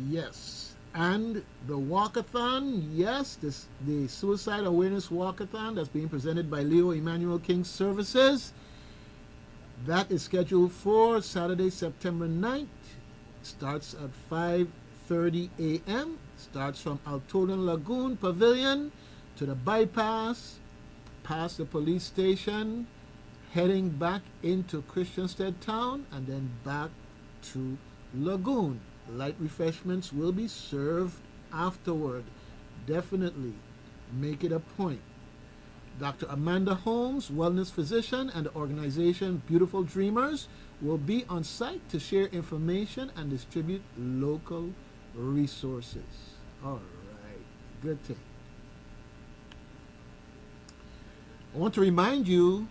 Yes. And the walkathon, yes, the Suicide Awareness Walkathon that's being presented by Leo Emmanuel King Services. That is scheduled for Saturday, September 9th. Starts at 5:30 a.m. Starts from Altonan Lagoon Pavilion to the bypass, past the police station, heading back into Christiansted Town and then back to Lagoon. Light refreshments will be served afterward. Definitely make it a point. Dr. Amanda Holmes, wellness physician, and the organization Beautiful Dreamers will be on site to share information and distribute local resources. All right, good thing. I want to remind you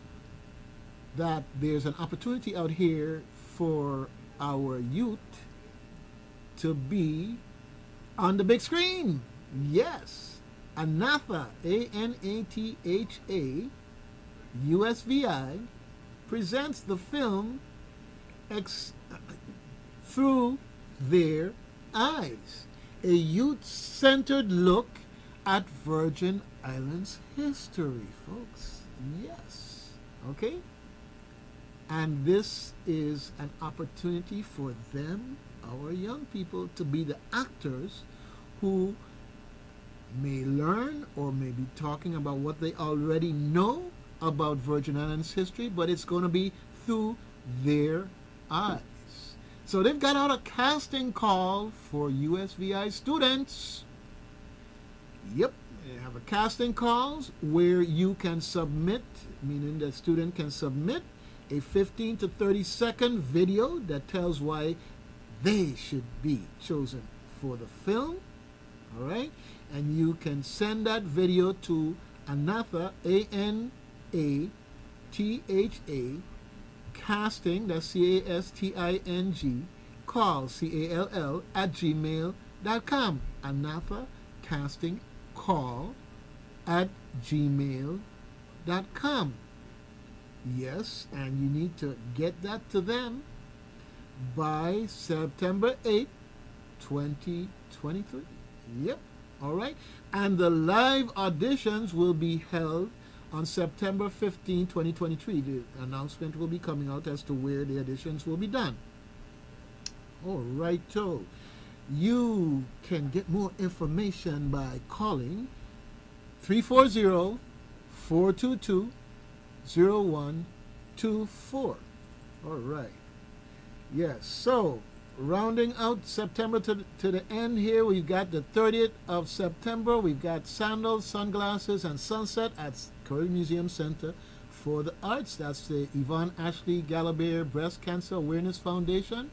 that there's an opportunity out here for our youth to be on the big screen. Yes, ANATHA, ANATHA, USVI presents the film Through Their Eyes, a youth-centered look at Virgin Islands history, folks. Yes, okay? And this is an opportunity for them, our young people, to be the actors who may learn or may be talking about what they already know about Virgin Islands history, but it's going to be through their eyes. So they've got out a casting call for USVI students. Yep, they have a casting calls where you can submit, meaning the student can submit a 15 to 30-second video that tells why they should be chosen for the film. All right, and you can send that video to ANATHA, ANATHA, casting, that's CASTING, call, CALL, at gmail.com. ANATHA casting call at gmail.com. Yes, and you need to get that to them by September 8th, 2023. Yep, all right. And the live auditions will be held on September 15, 2023. The announcement will be coming out as to where the auditions will be done. All right, so you can get more information by calling 340-422-0124. All right. Yes, so rounding out September to the end here, we've got the 30th of September. We've got sandals, sunglasses, and sunset at Caribbean Museum Center for the Arts. That's the Yvonne Ashley Gallagher Breast Cancer Awareness Foundation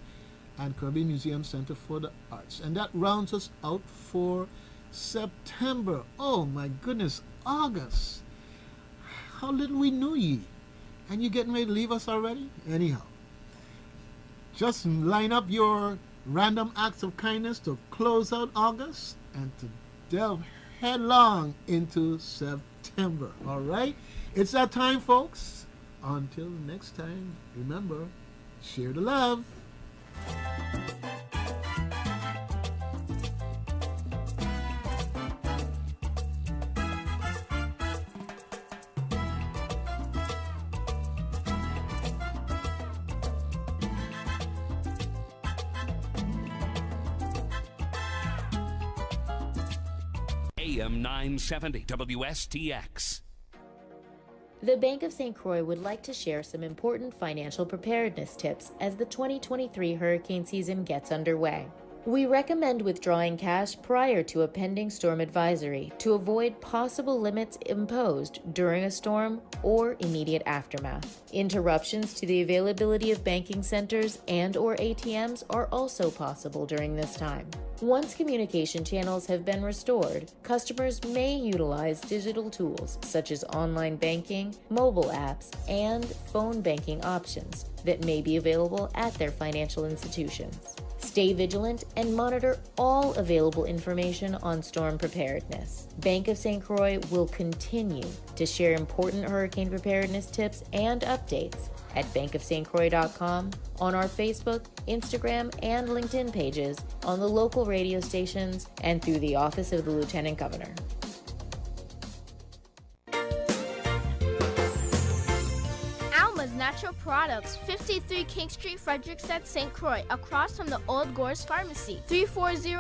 and Caribbean Museum Center for the Arts. And that rounds us out for September. Oh my goodness, August. How little we knew ye. And you getting ready to leave us already? Anyhow, just line up your random acts of kindness to close out August and to delve headlong into September. All right? It's that time, folks. Until next time, remember, share the love. AM 970 WSTX. The Bank of St. Croix would like to share some important financial preparedness tips as the 2023 hurricane season gets underway. We recommend withdrawing cash prior to a pending storm advisory to avoid possible limits imposed during a storm or immediate aftermath. Interruptions to the availability of banking centers and/or ATMs are also possible during this time. Once communication channels have been restored, customers may utilize digital tools such as online banking, mobile apps, and phone banking options that may be available at their financial institutions. Stay vigilant and monitor all available information on storm preparedness. Bank of St. Croix will continue to share important hurricane preparedness tips and updates at bankofstcroix.com, on our Facebook, Instagram, and LinkedIn pages, on the local radio stations, and through the Office of the Lieutenant Governor. Natural Products, 53 King Street, Frederiksted, St. Croix, across from the Old Gorse Pharmacy. 340